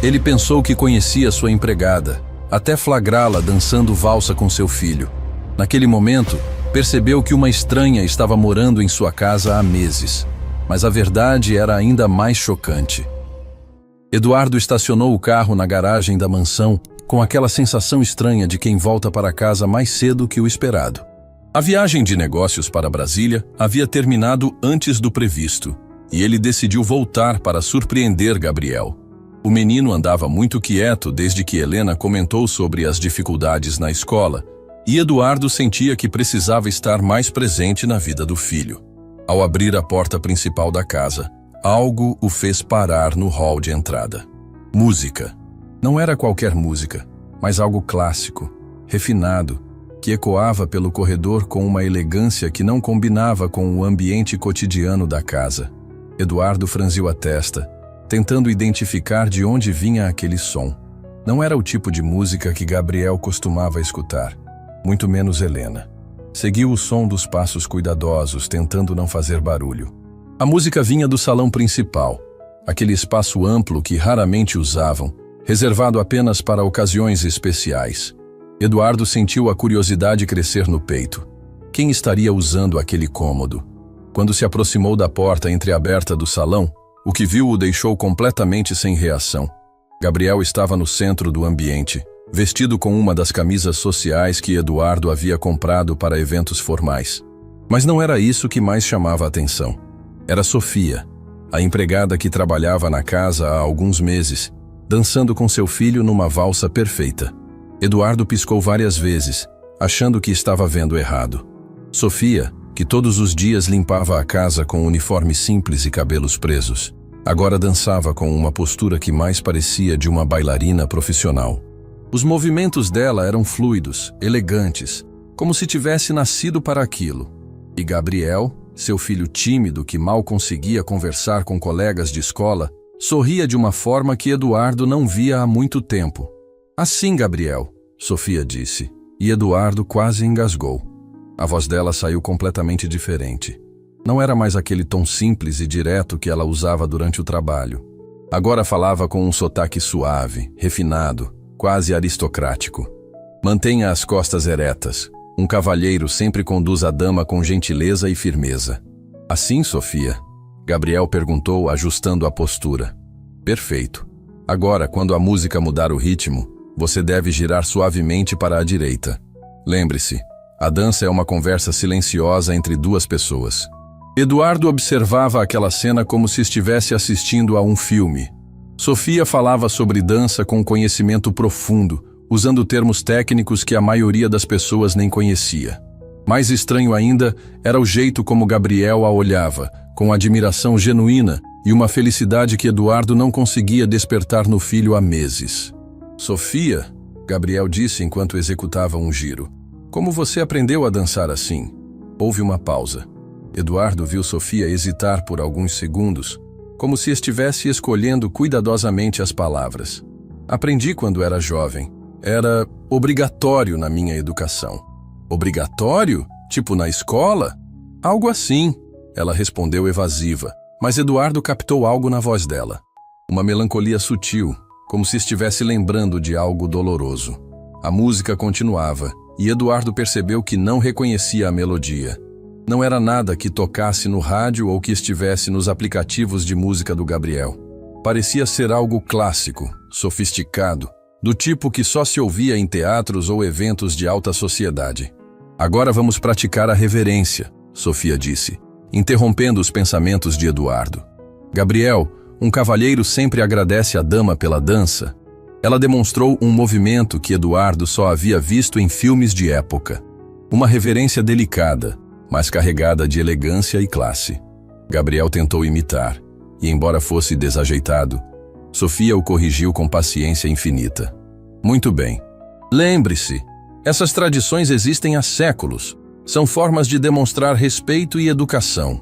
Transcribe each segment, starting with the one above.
Ele pensou que conhecia sua empregada, até flagrá-la dançando valsa com seu filho. Naquele momento, percebeu que uma estranha estava morando em sua casa há meses. Mas a verdade era ainda mais chocante. Eduardo estacionou o carro na garagem da mansão com aquela sensação estranha de quem volta para casa mais cedo que o esperado. A viagem de negócios para Brasília havia terminado antes do previsto, e ele decidiu voltar para surpreender Gabriel. O menino andava muito quieto desde que Helena comentou sobre as dificuldades na escola, e Eduardo sentia que precisava estar mais presente na vida do filho. Ao abrir a porta principal da casa, algo o fez parar no hall de entrada. Música. Não era qualquer música, mas algo clássico, refinado, que ecoava pelo corredor com uma elegância que não combinava com o ambiente cotidiano da casa. Eduardo franziu a testa, tentando identificar de onde vinha aquele som. Não era o tipo de música que Gabriel costumava escutar, muito menos Helena. Seguiu o som dos passos cuidadosos, tentando não fazer barulho. A música vinha do salão principal, aquele espaço amplo que raramente usavam, reservado apenas para ocasiões especiais. Eduardo sentiu a curiosidade crescer no peito. Quem estaria usando aquele cômodo? Quando se aproximou da porta entreaberta do salão, o que viu o deixou completamente sem reação. Gabriel estava no centro do ambiente, vestido com uma das camisas sociais que Eduardo havia comprado para eventos formais. Mas não era isso que mais chamava a atenção. Era Sofia, a empregada que trabalhava na casa há alguns meses, dançando com seu filho numa valsa perfeita. Eduardo piscou várias vezes, achando que estava vendo errado. Sofia, que todos os dias limpava a casa com um uniforme simples e cabelos presos, agora dançava com uma postura que mais parecia de uma bailarina profissional. Os movimentos dela eram fluidos, elegantes, como se tivesse nascido para aquilo. E Gabriel, seu filho tímido que mal conseguia conversar com colegas de escola, sorria de uma forma que Eduardo não via há muito tempo. "Assim, Gabriel", Sofia disse, e Eduardo quase engasgou. A voz dela saiu completamente diferente. Não era mais aquele tom simples e direto que ela usava durante o trabalho. Agora falava com um sotaque suave, refinado, quase aristocrático. "Mantenha as costas eretas. Um cavalheiro sempre conduz a dama com gentileza e firmeza." "Assim, Sofia?" Gabriel perguntou, ajustando a postura. "Perfeito. Agora, quando a música mudar o ritmo, você deve girar suavemente para a direita. Lembre-se, a dança é uma conversa silenciosa entre duas pessoas." Eduardo observava aquela cena como se estivesse assistindo a um filme. Sofia falava sobre dança com conhecimento profundo, usando termos técnicos que a maioria das pessoas nem conhecia. Mais estranho ainda era o jeito como Gabriel a olhava, com admiração genuína e uma felicidade que Eduardo não conseguia despertar no filho há meses. "Sofia", Gabriel disse enquanto executava um giro, "como você aprendeu a dançar assim?" Houve uma pausa. Eduardo viu Sofia hesitar por alguns segundos, como se estivesse escolhendo cuidadosamente as palavras. "Aprendi quando era jovem. Era obrigatório na minha educação." "Obrigatório? Tipo na escola?" "Algo assim", ela respondeu evasiva, mas Eduardo captou algo na voz dela. Uma melancolia sutil, como se estivesse lembrando de algo doloroso. A música continuava, e Eduardo percebeu que não reconhecia a melodia. Não era nada que tocasse no rádio ou que estivesse nos aplicativos de música do Gabriel. Parecia ser algo clássico, sofisticado, do tipo que só se ouvia em teatros ou eventos de alta sociedade. "Agora vamos praticar a reverência", Sofia disse, interrompendo os pensamentos de Eduardo. "Gabriel, um cavalheiro sempre agradece a dama pela dança." Ela demonstrou um movimento que Eduardo só havia visto em filmes de época. Uma reverência delicada, mas carregada de elegância e classe. Gabriel tentou imitar, e embora fosse desajeitado, Sofia o corrigiu com paciência infinita. "Muito bem. Lembre-se, essas tradições existem há séculos. São formas de demonstrar respeito e educação."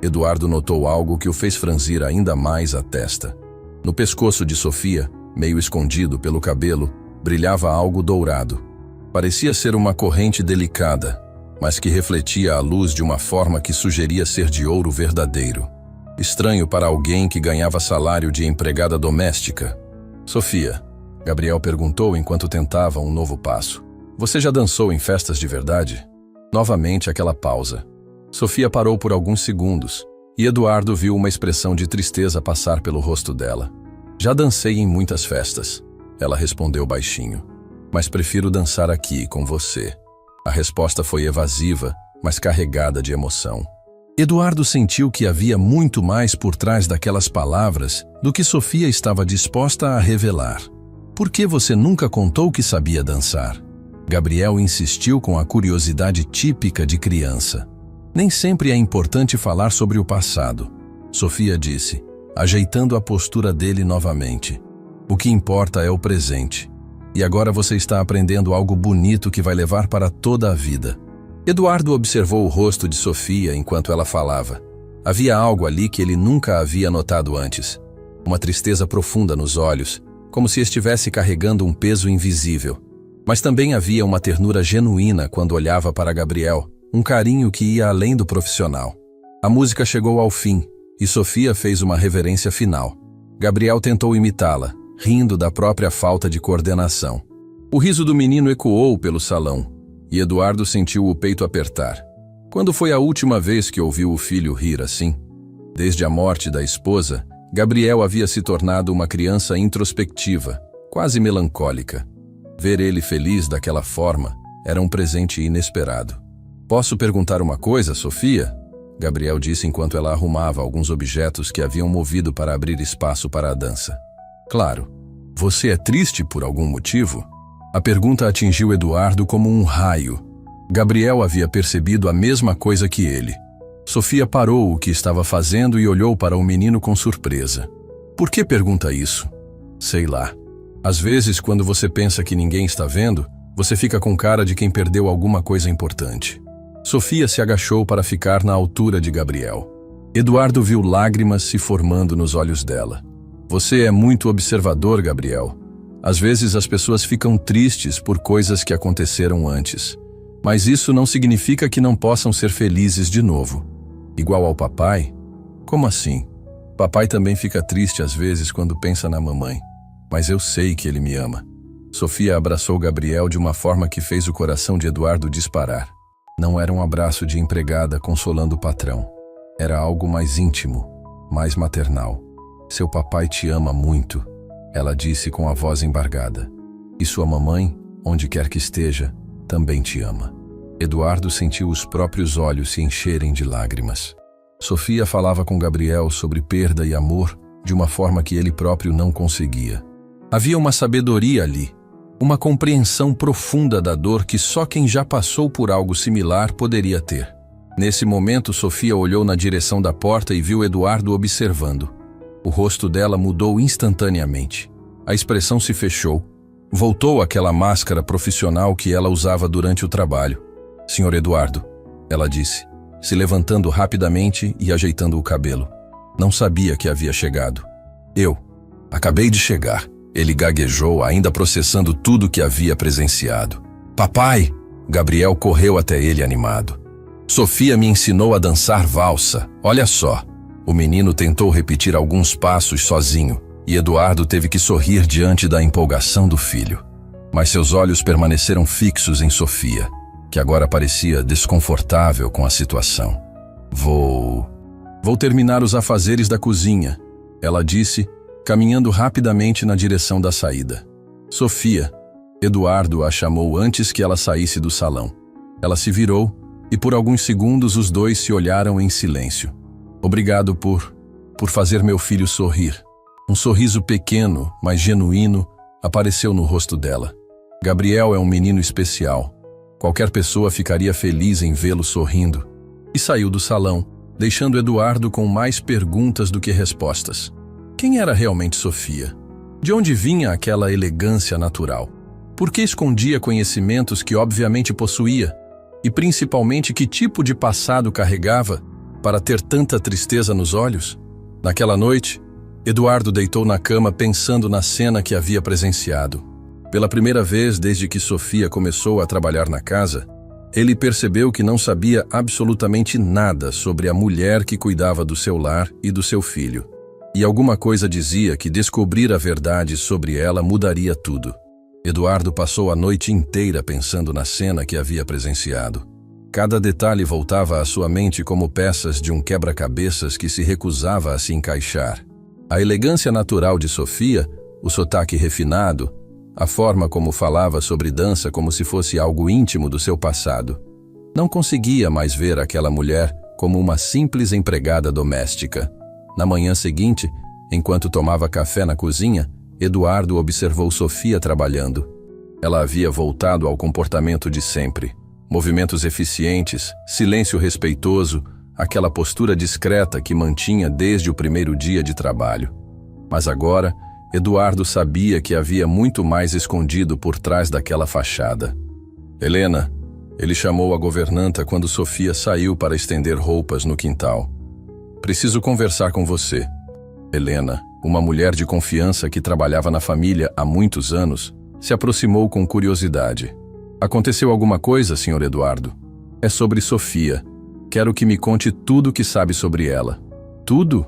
Eduardo notou algo que o fez franzir ainda mais a testa. No pescoço de Sofia, meio escondido pelo cabelo, brilhava algo dourado. Parecia ser uma corrente delicada, mas que refletia a luz de uma forma que sugeria ser de ouro verdadeiro. Estranho para alguém que ganhava salário de empregada doméstica. Sofia, Gabriel perguntou enquanto tentava um novo passo. Você já dançou em festas de verdade? Novamente aquela pausa. Sofia parou por alguns segundos, e Eduardo viu uma expressão de tristeza passar pelo rosto dela. Já dancei em muitas festas, ela respondeu baixinho. Mas prefiro dançar aqui, com você. A resposta foi evasiva, mas carregada de emoção. Eduardo sentiu que havia muito mais por trás daquelas palavras do que Sofia estava disposta a revelar. Por que você nunca contou que sabia dançar? Gabriel insistiu com a curiosidade típica de criança. Nem sempre é importante falar sobre o passado, Sofia disse, ajeitando a postura dele novamente. O que importa é o presente. E agora você está aprendendo algo bonito que vai levar para toda a vida. Eduardo observou o rosto de Sofia enquanto ela falava. Havia algo ali que ele nunca havia notado antes. Uma tristeza profunda nos olhos, como se estivesse carregando um peso invisível. Mas também havia uma ternura genuína quando olhava para Gabriel, um carinho que ia além do profissional. A música chegou ao fim, e Sofia fez uma reverência final. Gabriel tentou imitá-la, rindo da própria falta de coordenação. O riso do menino ecoou pelo salão, e Eduardo sentiu o peito apertar. Quando foi a última vez que ouviu o filho rir assim? Desde a morte da esposa, Gabriel havia se tornado uma criança introspectiva, quase melancólica. Ver ele feliz daquela forma era um presente inesperado. Posso perguntar uma coisa, Sofia? Gabriel disse enquanto ela arrumava alguns objetos que haviam movido para abrir espaço para a dança. Claro. Você é triste por algum motivo? A pergunta atingiu Eduardo como um raio. Gabriel havia percebido a mesma coisa que ele. Sofia parou o que estava fazendo e olhou para o menino com surpresa. Por que pergunta isso? Sei lá. Às vezes, quando você pensa que ninguém está vendo, você fica com cara de quem perdeu alguma coisa importante. Sofia se agachou para ficar na altura de Gabriel. Eduardo viu lágrimas se formando nos olhos dela. Você é muito observador, Gabriel. Às vezes as pessoas ficam tristes por coisas que aconteceram antes. Mas isso não significa que não possam ser felizes de novo. Igual ao papai? Como assim? Papai também fica triste às vezes quando pensa na mamãe. Mas eu sei que ele me ama. Sofia abraçou Gabriel de uma forma que fez o coração de Eduardo disparar. Não era um abraço de empregada consolando o patrão. Era algo mais íntimo, mais maternal. Seu papai te ama muito, ela disse com a voz embargada. E sua mamãe, onde quer que esteja, também te ama. Eduardo sentiu os próprios olhos se encherem de lágrimas. Sofia falava com Gabriel sobre perda e amor de uma forma que ele próprio não conseguia. Havia uma sabedoria ali, uma compreensão profunda da dor que só quem já passou por algo similar poderia ter. Nesse momento, Sofia olhou na direção da porta e viu Eduardo observando. O rosto dela mudou instantaneamente. A expressão se fechou. Voltou àquela máscara profissional que ela usava durante o trabalho. Senhor Eduardo, ela disse, se levantando rapidamente e ajeitando o cabelo. Não sabia que havia chegado. Acabei de chegar. Ele gaguejou, ainda processando tudo que havia presenciado. Papai! Gabriel correu até ele animado. Sofia me ensinou a dançar valsa. Olha só. O menino tentou repetir alguns passos sozinho, e Eduardo teve que sorrir diante da empolgação do filho. Mas seus olhos permaneceram fixos em Sofia, que agora parecia desconfortável com a situação. Vou terminar os afazeres da cozinha, ela disse, caminhando rapidamente na direção da saída. Sofia, Eduardo a chamou antes que ela saísse do salão. Ela se virou, e por alguns segundos os dois se olharam em silêncio. Obrigado por fazer meu filho sorrir. Um sorriso pequeno, mas genuíno, apareceu no rosto dela. Gabriel é um menino especial. Qualquer pessoa ficaria feliz em vê-lo sorrindo. E saiu do salão, deixando Eduardo com mais perguntas do que respostas. Quem era realmente Sofia? De onde vinha aquela elegância natural? Por que escondia conhecimentos que obviamente possuía? E principalmente que tipo de passado carregava para ter tanta tristeza nos olhos? Naquela noite, Eduardo deitou na cama pensando na cena que havia presenciado. Pela primeira vez desde que Sofia começou a trabalhar na casa, ele percebeu que não sabia absolutamente nada sobre a mulher que cuidava do seu lar e do seu filho. E alguma coisa dizia que descobrir a verdade sobre ela mudaria tudo. Eduardo passou a noite inteira pensando na cena que havia presenciado. Cada detalhe voltava à sua mente como peças de um quebra-cabeças que se recusava a se encaixar. A elegância natural de Sofia, o sotaque refinado, a forma como falava sobre dança como se fosse algo íntimo do seu passado. Não conseguia mais ver aquela mulher como uma simples empregada doméstica. Na manhã seguinte, enquanto tomava café na cozinha, Eduardo observou Sofia trabalhando. Ela havia voltado ao comportamento de sempre. Movimentos eficientes, silêncio respeitoso, aquela postura discreta que mantinha desde o primeiro dia de trabalho. Mas agora, Eduardo sabia que havia muito mais escondido por trás daquela fachada. Helena, ele chamou a governanta quando Sofia saiu para estender roupas no quintal. Preciso conversar com você. Helena, uma mulher de confiança que trabalhava na família há muitos anos, se aproximou com curiosidade. Aconteceu alguma coisa, Sr. Eduardo? É sobre Sofia. Quero que me conte tudo o que sabe sobre ela. Tudo?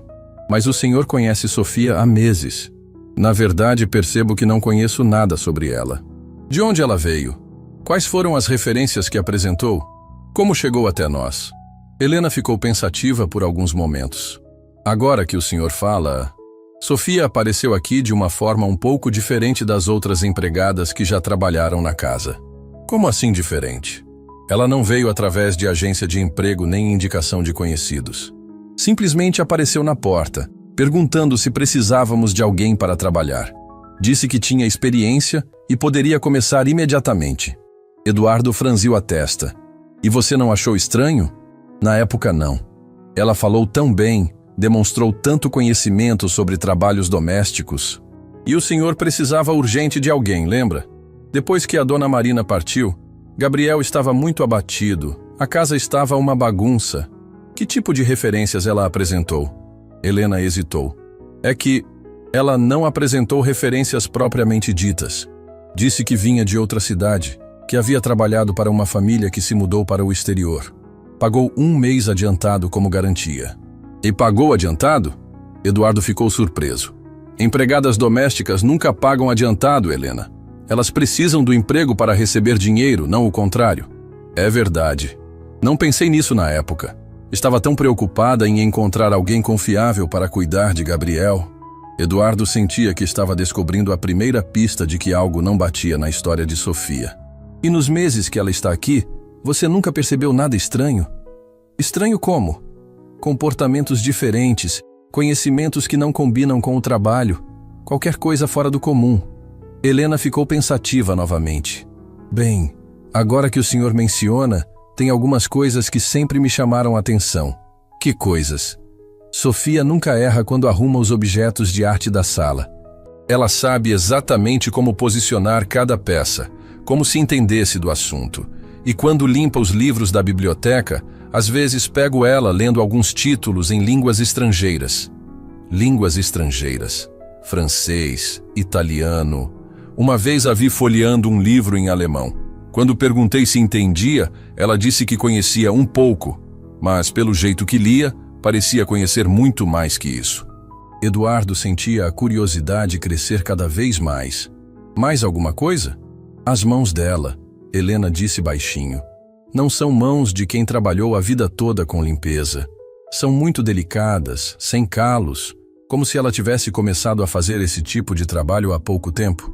Mas o senhor conhece Sofia há meses. Na verdade, percebo que não conheço nada sobre ela. De onde ela veio? Quais foram as referências que apresentou? Como chegou até nós? Helena ficou pensativa por alguns momentos. Agora que o senhor fala... Sofia apareceu aqui de uma forma um pouco diferente das outras empregadas que já trabalharam na casa. Como assim diferente? Ela não veio através de agência de emprego nem indicação de conhecidos. Simplesmente apareceu na porta, perguntando se precisávamos de alguém para trabalhar. Disse que tinha experiência e poderia começar imediatamente. Eduardo franziu a testa. E você não achou estranho? Na época, não. Ela falou tão bem, demonstrou tanto conhecimento sobre trabalhos domésticos. E o senhor precisava urgente de alguém, lembra? Depois que a dona Marina partiu, Gabriel estava muito abatido. A casa estava uma bagunça. Que tipo de referências ela apresentou? Helena hesitou. É que ela não apresentou referências propriamente ditas. Disse que vinha de outra cidade, que havia trabalhado para uma família que se mudou para o exterior. Pagou 1 mês adiantado como garantia. E pagou adiantado? Eduardo ficou surpreso. Empregadas domésticas nunca pagam adiantado, Helena. Elas precisam do emprego para receber dinheiro, não o contrário. É verdade. Não pensei nisso na época. Estava tão preocupada em encontrar alguém confiável para cuidar de Gabriel. Eduardo sentia que estava descobrindo a primeira pista de que algo não batia na história de Sofia. E nos meses que ela está aqui, você nunca percebeu nada estranho? Estranho como? Comportamentos diferentes, conhecimentos que não combinam com o trabalho, qualquer coisa fora do comum. Helena ficou pensativa novamente. Bem, agora que o senhor menciona, tem algumas coisas que sempre me chamaram a atenção. Que coisas? Sofia nunca erra quando arruma os objetos de arte da sala. Ela sabe exatamente como posicionar cada peça, como se entendesse do assunto. E quando limpa os livros da biblioteca, às vezes pego ela lendo alguns títulos em línguas estrangeiras. Línguas estrangeiras. Francês, italiano. Uma vez a vi folheando um livro em alemão. Quando perguntei se entendia, ela disse que conhecia um pouco, mas pelo jeito que lia, parecia conhecer muito mais que isso. Eduardo sentia a curiosidade crescer cada vez mais. Mais alguma coisa? As mãos dela, Helena disse baixinho. Não são mãos de quem trabalhou a vida toda com limpeza. São muito delicadas, sem calos, como se ela tivesse começado a fazer esse tipo de trabalho há pouco tempo.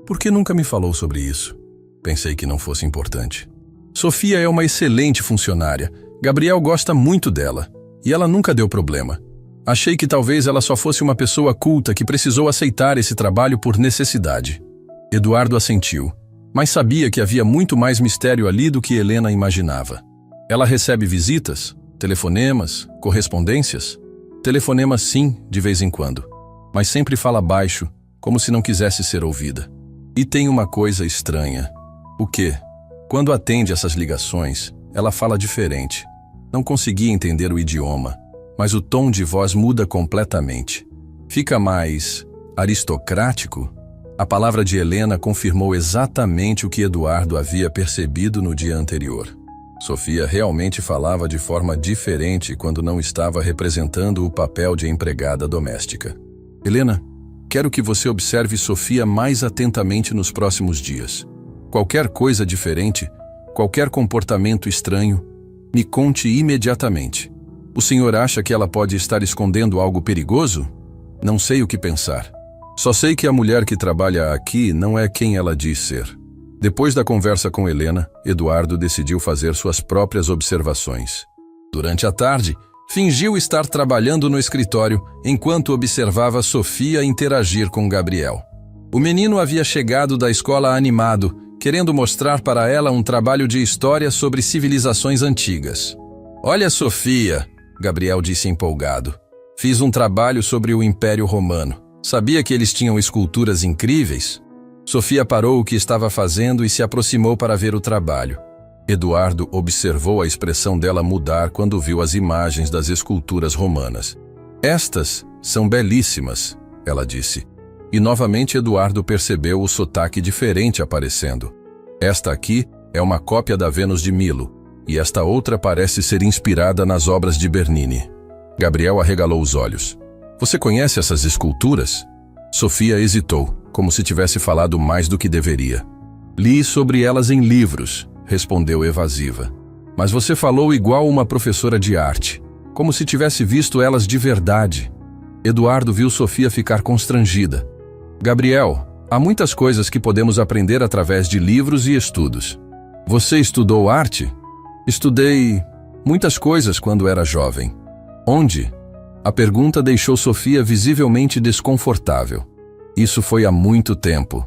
Por que nunca me falou sobre isso? Pensei que não fosse importante. Sofia é uma excelente funcionária. Gabriel gosta muito dela. E ela nunca deu problema. Achei que talvez ela só fosse uma pessoa culta que precisou aceitar esse trabalho por necessidade. Eduardo assentiu. Mas sabia que havia muito mais mistério ali do que Helena imaginava. Ela recebe visitas, telefonemas, correspondências? Telefonemas sim, de vez em quando. Mas sempre fala baixo, como se não quisesse ser ouvida. E tem uma coisa estranha. O quê? Quando atende essas ligações, ela fala diferente. Não conseguia entender o idioma, mas o tom de voz muda completamente. Fica mais aristocrático? A palavra de Helena confirmou exatamente o que Eduardo havia percebido no dia anterior. Sofia realmente falava de forma diferente quando não estava representando o papel de empregada doméstica. Helena, quero que você observe Sofia mais atentamente nos próximos dias. Qualquer coisa diferente, qualquer comportamento estranho, me conte imediatamente. O senhor acha que ela pode estar escondendo algo perigoso? Não sei o que pensar. Só sei que a mulher que trabalha aqui não é quem ela diz ser. Depois da conversa com Helena, Eduardo decidiu fazer suas próprias observações. Durante a tarde, fingiu estar trabalhando no escritório enquanto observava Sofia interagir com Gabriel. O menino havia chegado da escola animado, querendo mostrar para ela um trabalho de história sobre civilizações antigas. Olha, Sofia, Gabriel disse empolgado. Fiz um trabalho sobre o Império Romano. Sabia que eles tinham esculturas incríveis? Sofia parou o que estava fazendo e se aproximou para ver o trabalho. Eduardo observou a expressão dela mudar quando viu as imagens das esculturas romanas. Estas são belíssimas, ela disse. E novamente Eduardo percebeu o sotaque diferente aparecendo. Esta aqui é uma cópia da Vênus de Milo, e esta outra parece ser inspirada nas obras de Bernini. Gabriel arregalou os olhos. Você conhece essas esculturas? Sofia hesitou, como se tivesse falado mais do que deveria. Li sobre elas em livros, respondeu evasiva. Mas você falou igual uma professora de arte, como se tivesse visto elas de verdade. Eduardo viu Sofia ficar constrangida. Gabriel, há muitas coisas que podemos aprender através de livros e estudos. Você estudou arte? Estudei muitas coisas quando era jovem. Onde? A pergunta deixou Sofia visivelmente desconfortável. Isso foi há muito tempo.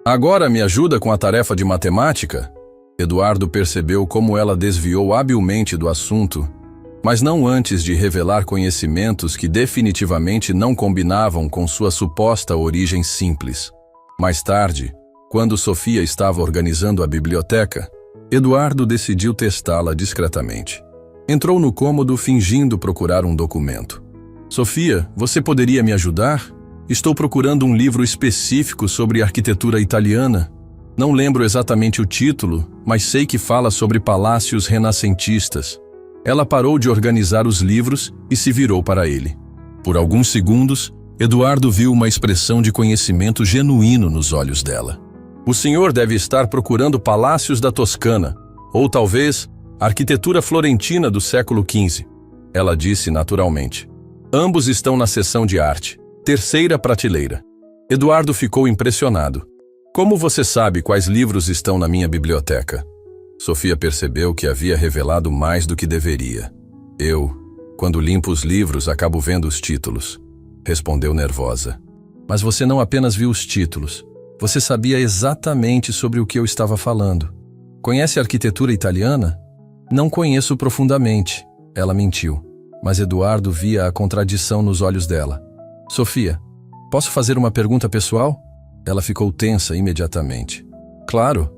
Agora me ajuda com a tarefa de matemática? Eduardo percebeu como ela desviou habilmente do assunto, mas não antes de revelar conhecimentos que definitivamente não combinavam com sua suposta origem simples. Mais tarde, quando Sofia estava organizando a biblioteca, Eduardo decidiu testá-la discretamente. Entrou no cômodo fingindo procurar um documento. Sofia, você poderia me ajudar? Estou procurando um livro específico sobre arquitetura italiana. Não lembro exatamente o título, mas sei que fala sobre palácios renascentistas. Ela parou de organizar os livros e se virou para ele. Por alguns segundos, Eduardo viu uma expressão de conhecimento genuíno nos olhos dela. O senhor deve estar procurando palácios da Toscana, ou talvez arquitetura florentina do século XV. Ela disse naturalmente. Ambos estão na seção de arte, terceira prateleira. Eduardo ficou impressionado. Como você sabe quais livros estão na minha biblioteca? Sofia percebeu que havia revelado mais do que deveria. Quando limpo os livros, acabo vendo os títulos, respondeu nervosa. Mas você não apenas viu os títulos. Você sabia exatamente sobre o que eu estava falando. Conhece a arquitetura italiana? Não conheço profundamente, ela mentiu. Mas Eduardo via a contradição nos olhos dela. Sofia, posso fazer uma pergunta pessoal? Ela ficou tensa imediatamente. Claro.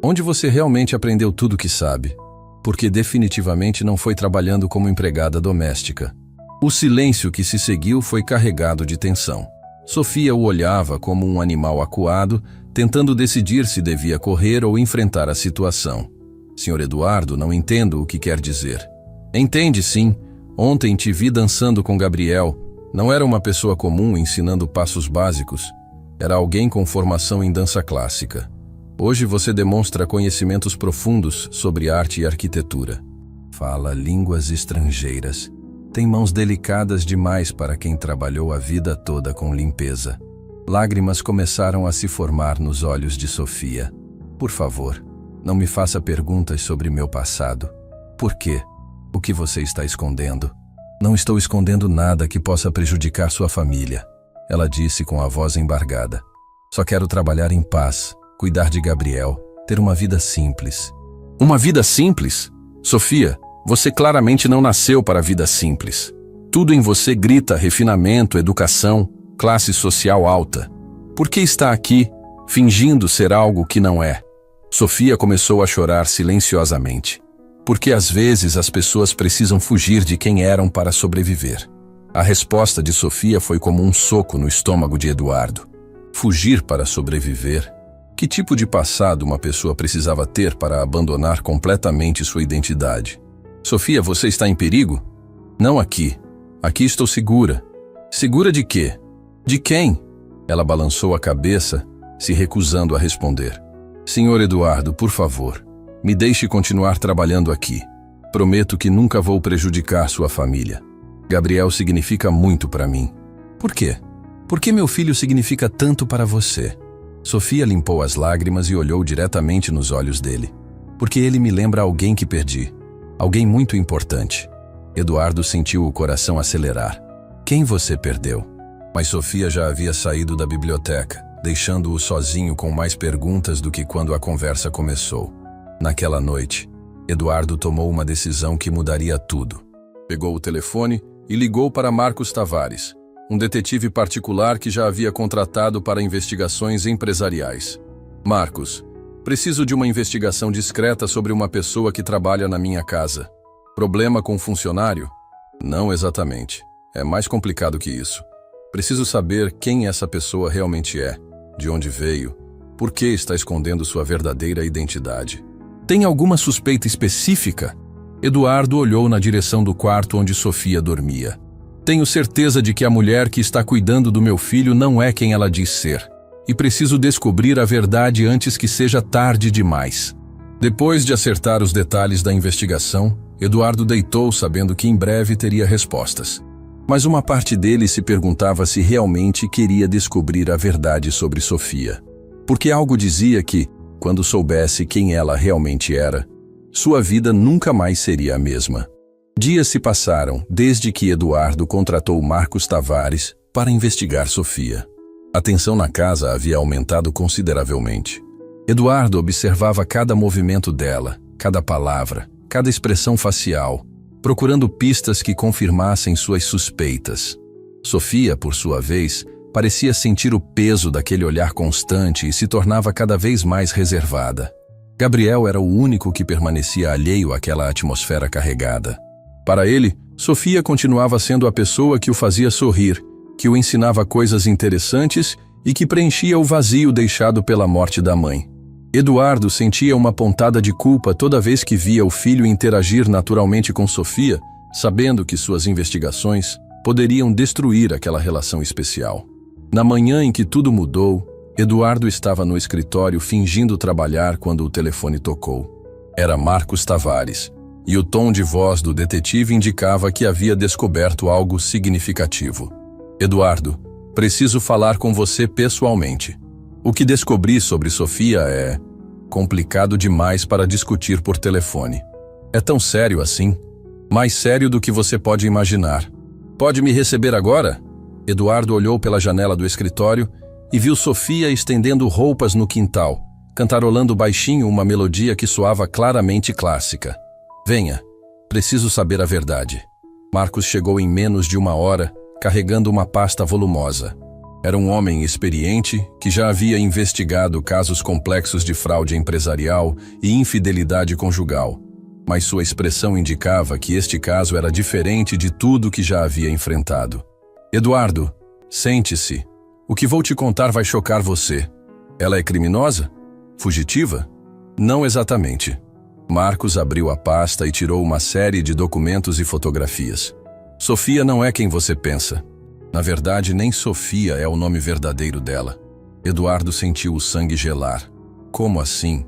Onde você realmente aprendeu tudo o que sabe? Porque definitivamente não foi trabalhando como empregada doméstica. O silêncio que se seguiu foi carregado de tensão. Sofia o olhava como um animal acuado, tentando decidir se devia correr ou enfrentar a situação. Senhor Eduardo, não entendo o que quer dizer. Entende sim. Ontem te vi dançando com Gabriel. Não era uma pessoa comum ensinando passos básicos. Era alguém com formação em dança clássica. Hoje você demonstra conhecimentos profundos sobre arte e arquitetura. Fala línguas estrangeiras. Tem mãos delicadas demais para quem trabalhou a vida toda com limpeza. Lágrimas começaram a se formar nos olhos de Sofia. Por favor, não me faça perguntas sobre meu passado. Por quê? O que você está escondendo? Não estou escondendo nada que possa prejudicar sua família, ela disse com a voz embargada. Só quero trabalhar em paz, cuidar de Gabriel, ter uma vida simples. Uma vida simples? Sofia, você claramente não nasceu para a vida simples. Tudo em você grita refinamento, educação, classe social alta. Por que está aqui, fingindo ser algo que não é? Sofia começou a chorar silenciosamente. Porque às vezes as pessoas precisam fugir de quem eram para sobreviver. A resposta de Sofia foi como um soco no estômago de Eduardo. Fugir para sobreviver? Que tipo de passado uma pessoa precisava ter para abandonar completamente sua identidade? Sofia, você está em perigo? Não aqui. Aqui estou segura. Segura de quê? De quem? Ela balançou a cabeça, se recusando a responder. Senhor Eduardo, por favor, me deixe continuar trabalhando aqui. Prometo que nunca vou prejudicar sua família. Gabriel significa muito para mim. Por quê? Por que meu filho significa tanto para você? Sofia limpou as lágrimas e olhou diretamente nos olhos dele. Porque ele me lembra alguém que perdi. Alguém muito importante. Eduardo sentiu o coração acelerar. Quem você perdeu? Mas Sofia já havia saído da biblioteca, deixando-o sozinho com mais perguntas do que quando a conversa começou. Naquela noite, Eduardo tomou uma decisão que mudaria tudo. Pegou o telefone e ligou para Marcos Tavares, um detetive particular que já havia contratado para investigações empresariais. Marcos, preciso de uma investigação discreta sobre uma pessoa que trabalha na minha casa. Problema com um funcionário? Não exatamente. É mais complicado que isso. Preciso saber quem essa pessoa realmente é, de onde veio, por que está escondendo sua verdadeira identidade. Tem alguma suspeita específica? Eduardo olhou na direção do quarto onde Sofia dormia. Tenho certeza de que a mulher que está cuidando do meu filho não é quem ela diz ser. E preciso descobrir a verdade antes que seja tarde demais. Depois de acertar os detalhes da investigação, Eduardo deitou sabendo que em breve teria respostas. Mas uma parte dele se perguntava se realmente queria descobrir a verdade sobre Sofia. Porque algo dizia que, quando soubesse quem ela realmente era, sua vida nunca mais seria a mesma. Dias se passaram desde que Eduardo contratou Marcos Tavares para investigar Sofia. A tensão na casa havia aumentado consideravelmente. Eduardo observava cada movimento dela, cada palavra, cada expressão facial, procurando pistas que confirmassem suas suspeitas. Sofia, por sua vez, parecia sentir o peso daquele olhar constante e se tornava cada vez mais reservada. Gabriel era o único que permanecia alheio àquela atmosfera carregada. Para ele, Sofia continuava sendo a pessoa que o fazia sorrir, que o ensinava coisas interessantes e que preenchia o vazio deixado pela morte da mãe. Eduardo sentia uma pontada de culpa toda vez que via o filho interagir naturalmente com Sofia, sabendo que suas investigações poderiam destruir aquela relação especial. Na manhã em que tudo mudou, Eduardo estava no escritório fingindo trabalhar quando o telefone tocou. Era Marcos Tavares, e o tom de voz do detetive indicava que havia descoberto algo significativo. Eduardo, preciso falar com você pessoalmente. O que descobri sobre Sofia é complicado demais para discutir por telefone. É tão sério assim? Mais sério do que você pode imaginar. Pode me receber agora? Eduardo olhou pela janela do escritório e viu Sofia estendendo roupas no quintal, cantarolando baixinho uma melodia que soava claramente clássica. Venha, preciso saber a verdade. Marcos chegou em menos de uma hora, carregando uma pasta volumosa. Era um homem experiente que já havia investigado casos complexos de fraude empresarial e infidelidade conjugal, mas sua expressão indicava que este caso era diferente de tudo que já havia enfrentado. Eduardo, sente-se. O que vou te contar vai chocar você. Ela é criminosa? Fugitiva? Não exatamente. Marcos abriu a pasta e tirou uma série de documentos e fotografias. Sofia não é quem você pensa. Na verdade, nem Sofia é o nome verdadeiro dela. Eduardo sentiu o sangue gelar. Como assim?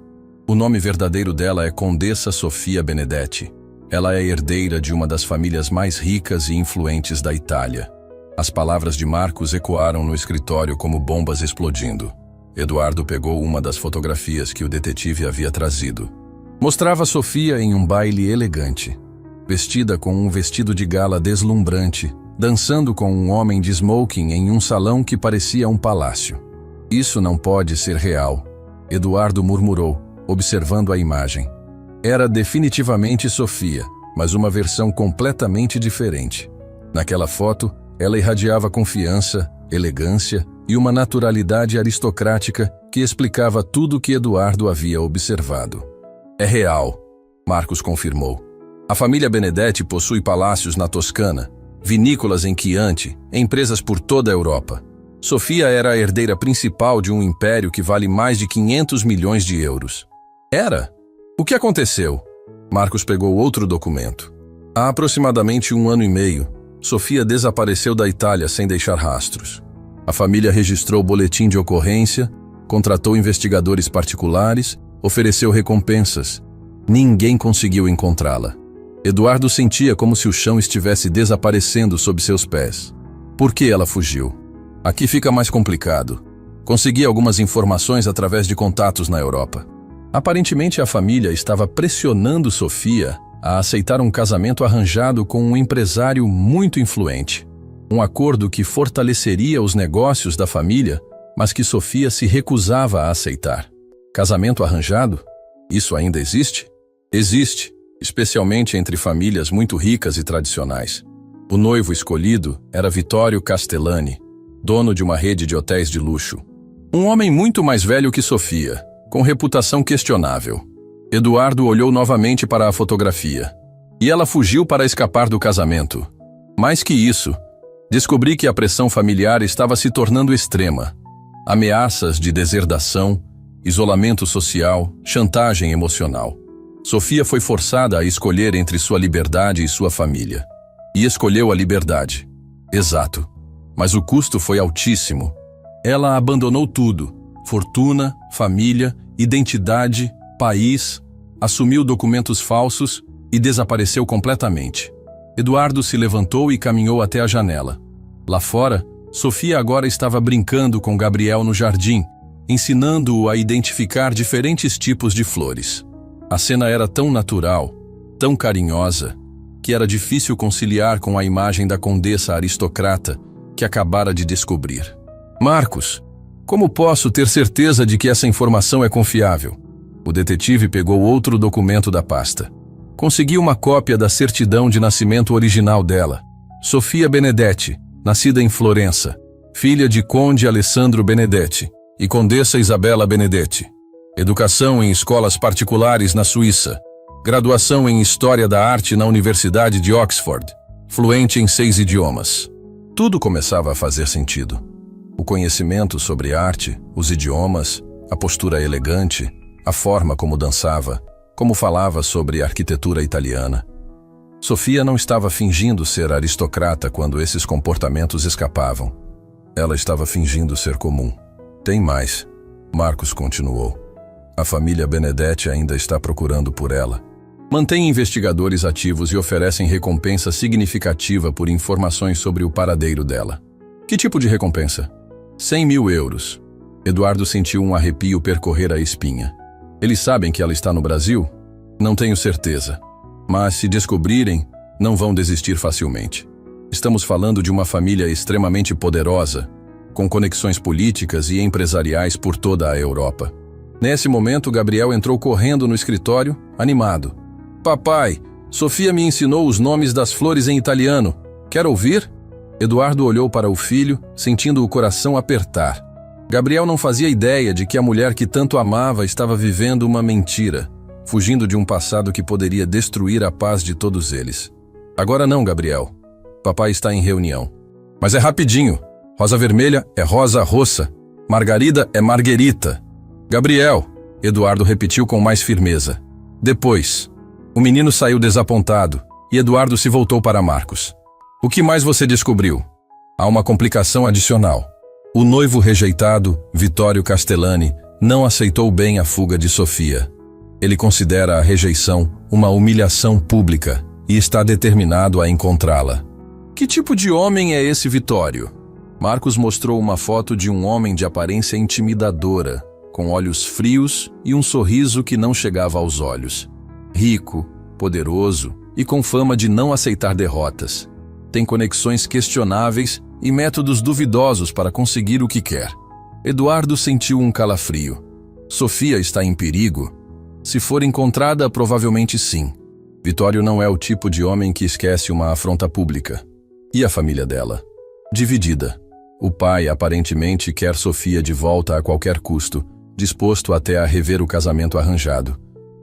O nome verdadeiro dela é Condessa Sofia Benedetti. Ela é herdeira de uma das famílias mais ricas e influentes da Itália. As palavras de Marcos ecoaram no escritório como bombas explodindo. Eduardo pegou uma das fotografias que o detetive havia trazido. Mostrava Sofia em um baile elegante, vestida com um vestido de gala deslumbrante, dançando com um homem de smoking em um salão que parecia um palácio. Isso não pode ser real, Eduardo murmurou, observando a imagem. Era definitivamente Sofia, mas uma versão completamente diferente. Naquela foto, ela irradiava confiança, elegância e uma naturalidade aristocrática que explicava tudo o que Eduardo havia observado. É real, Marcos confirmou. A família Benedetti possui palácios na Toscana, vinícolas em Chianti, empresas por toda a Europa. Sofia era a herdeira principal de um império que vale mais de 500 milhões de euros. Era? O que aconteceu? Marcos pegou outro documento. Há aproximadamente 1 ano e meio, Sofia desapareceu da Itália sem deixar rastros. A família registrou boletim de ocorrência, contratou investigadores particulares, ofereceu recompensas. Ninguém conseguiu encontrá-la. Eduardo sentia como se o chão estivesse desaparecendo sob seus pés. Por que ela fugiu? Aqui fica mais complicado. Consegui algumas informações através de contatos na Europa. Aparentemente a família estava pressionando Sofia a aceitar um casamento arranjado com um empresário muito influente. Um acordo que fortaleceria os negócios da família, mas que Sofia se recusava a aceitar. Casamento arranjado? Isso ainda existe? Existe, especialmente entre famílias muito ricas e tradicionais. O noivo escolhido era Vittorio Castellani, dono de uma rede de hotéis de luxo. Um homem muito mais velho que Sofia, com reputação questionável. Eduardo olhou novamente para a fotografia. E ela fugiu para escapar do casamento. Mais que isso, descobri que a pressão familiar estava se tornando extrema. Ameaças de deserdação, isolamento social, chantagem emocional. Sofia foi forçada a escolher entre sua liberdade e sua família. E escolheu a liberdade. Exato. Mas o custo foi altíssimo. Ela abandonou tudo: fortuna, família, identidade, país, assumiu documentos falsos e desapareceu completamente. Eduardo se levantou e caminhou até a janela. Lá fora, Sofia agora estava brincando com Gabriel no jardim, ensinando-o a identificar diferentes tipos de flores. A cena era tão natural, tão carinhosa, que era difícil conciliar com a imagem da condessa aristocrata que acabara de descobrir. Marcos, como posso ter certeza de que essa informação é confiável? O detetive pegou outro documento da pasta. Conseguiu uma cópia da certidão de nascimento original dela. Sofia Benedetti, nascida em Florença, filha de Conde Alessandro Benedetti e Condessa Isabella Benedetti. Educação em escolas particulares na Suíça. Graduação em História da Arte na Universidade de Oxford. Fluente em 6 idiomas. Tudo começava a fazer sentido. O conhecimento sobre arte, os idiomas, a postura elegante, a forma como dançava, como falava sobre arquitetura italiana. Sofia não estava fingindo ser aristocrata quando esses comportamentos escapavam. Ela estava fingindo ser comum. Tem mais, Marcos continuou. A família Benedetti ainda está procurando por ela. Mantém investigadores ativos e oferecem recompensa significativa por informações sobre o paradeiro dela. Que tipo de recompensa? 100 mil euros. Eduardo sentiu um arrepio percorrer a espinha. Eles sabem que ela está no Brasil? Não tenho certeza. Mas se descobrirem, não vão desistir facilmente. Estamos falando de uma família extremamente poderosa, com conexões políticas e empresariais por toda a Europa. Nesse momento, Gabriel entrou correndo no escritório, animado. Papai, Sofia me ensinou os nomes das flores em italiano. Quer ouvir? Eduardo olhou para o filho, sentindo o coração apertar. Gabriel não fazia ideia de que a mulher que tanto amava estava vivendo uma mentira, fugindo de um passado que poderia destruir a paz de todos eles. Agora não, Gabriel. Papai está em reunião. Mas é rapidinho. Rosa vermelha é rosa roça. Margarida é marguerita. Gabriel, Eduardo repetiu com mais firmeza. Depois, o menino saiu desapontado e Eduardo se voltou para Marcos. O que mais você descobriu? Há uma complicação adicional. O noivo rejeitado, Vittorio Castellani, não aceitou bem a fuga de Sofia. Ele considera a rejeição uma humilhação pública e está determinado a encontrá-la. Que tipo de homem é esse Vittorio? Marcos mostrou uma foto de um homem de aparência intimidadora, com olhos frios e um sorriso que não chegava aos olhos. Rico, poderoso e com fama de não aceitar derrotas. Tem conexões questionáveis e métodos duvidosos para conseguir o que quer. Eduardo sentiu um calafrio. Sofia está em perigo? Se for encontrada, provavelmente sim. Vittorio não é o tipo de homem que esquece uma afronta pública. E a família dela? Dividida. O pai aparentemente quer Sofia de volta a qualquer custo, disposto até a rever o casamento arranjado.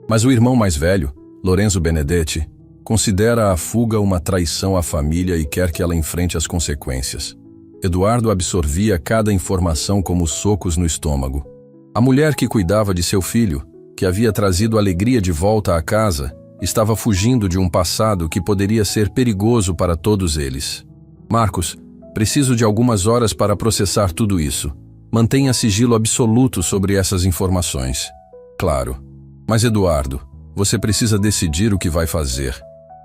Mas o irmão mais velho, Lorenzo Benedetti, considera a fuga uma traição à família e quer que ela enfrente as consequências. Eduardo absorvia cada informação como socos no estômago. A mulher que cuidava de seu filho, que havia trazido alegria de volta à casa, estava fugindo de um passado que poderia ser perigoso para todos eles. Marcos, preciso de algumas horas para processar tudo isso. Mantenha sigilo absoluto sobre essas informações. Claro. Mas Eduardo, você precisa decidir o que vai fazer.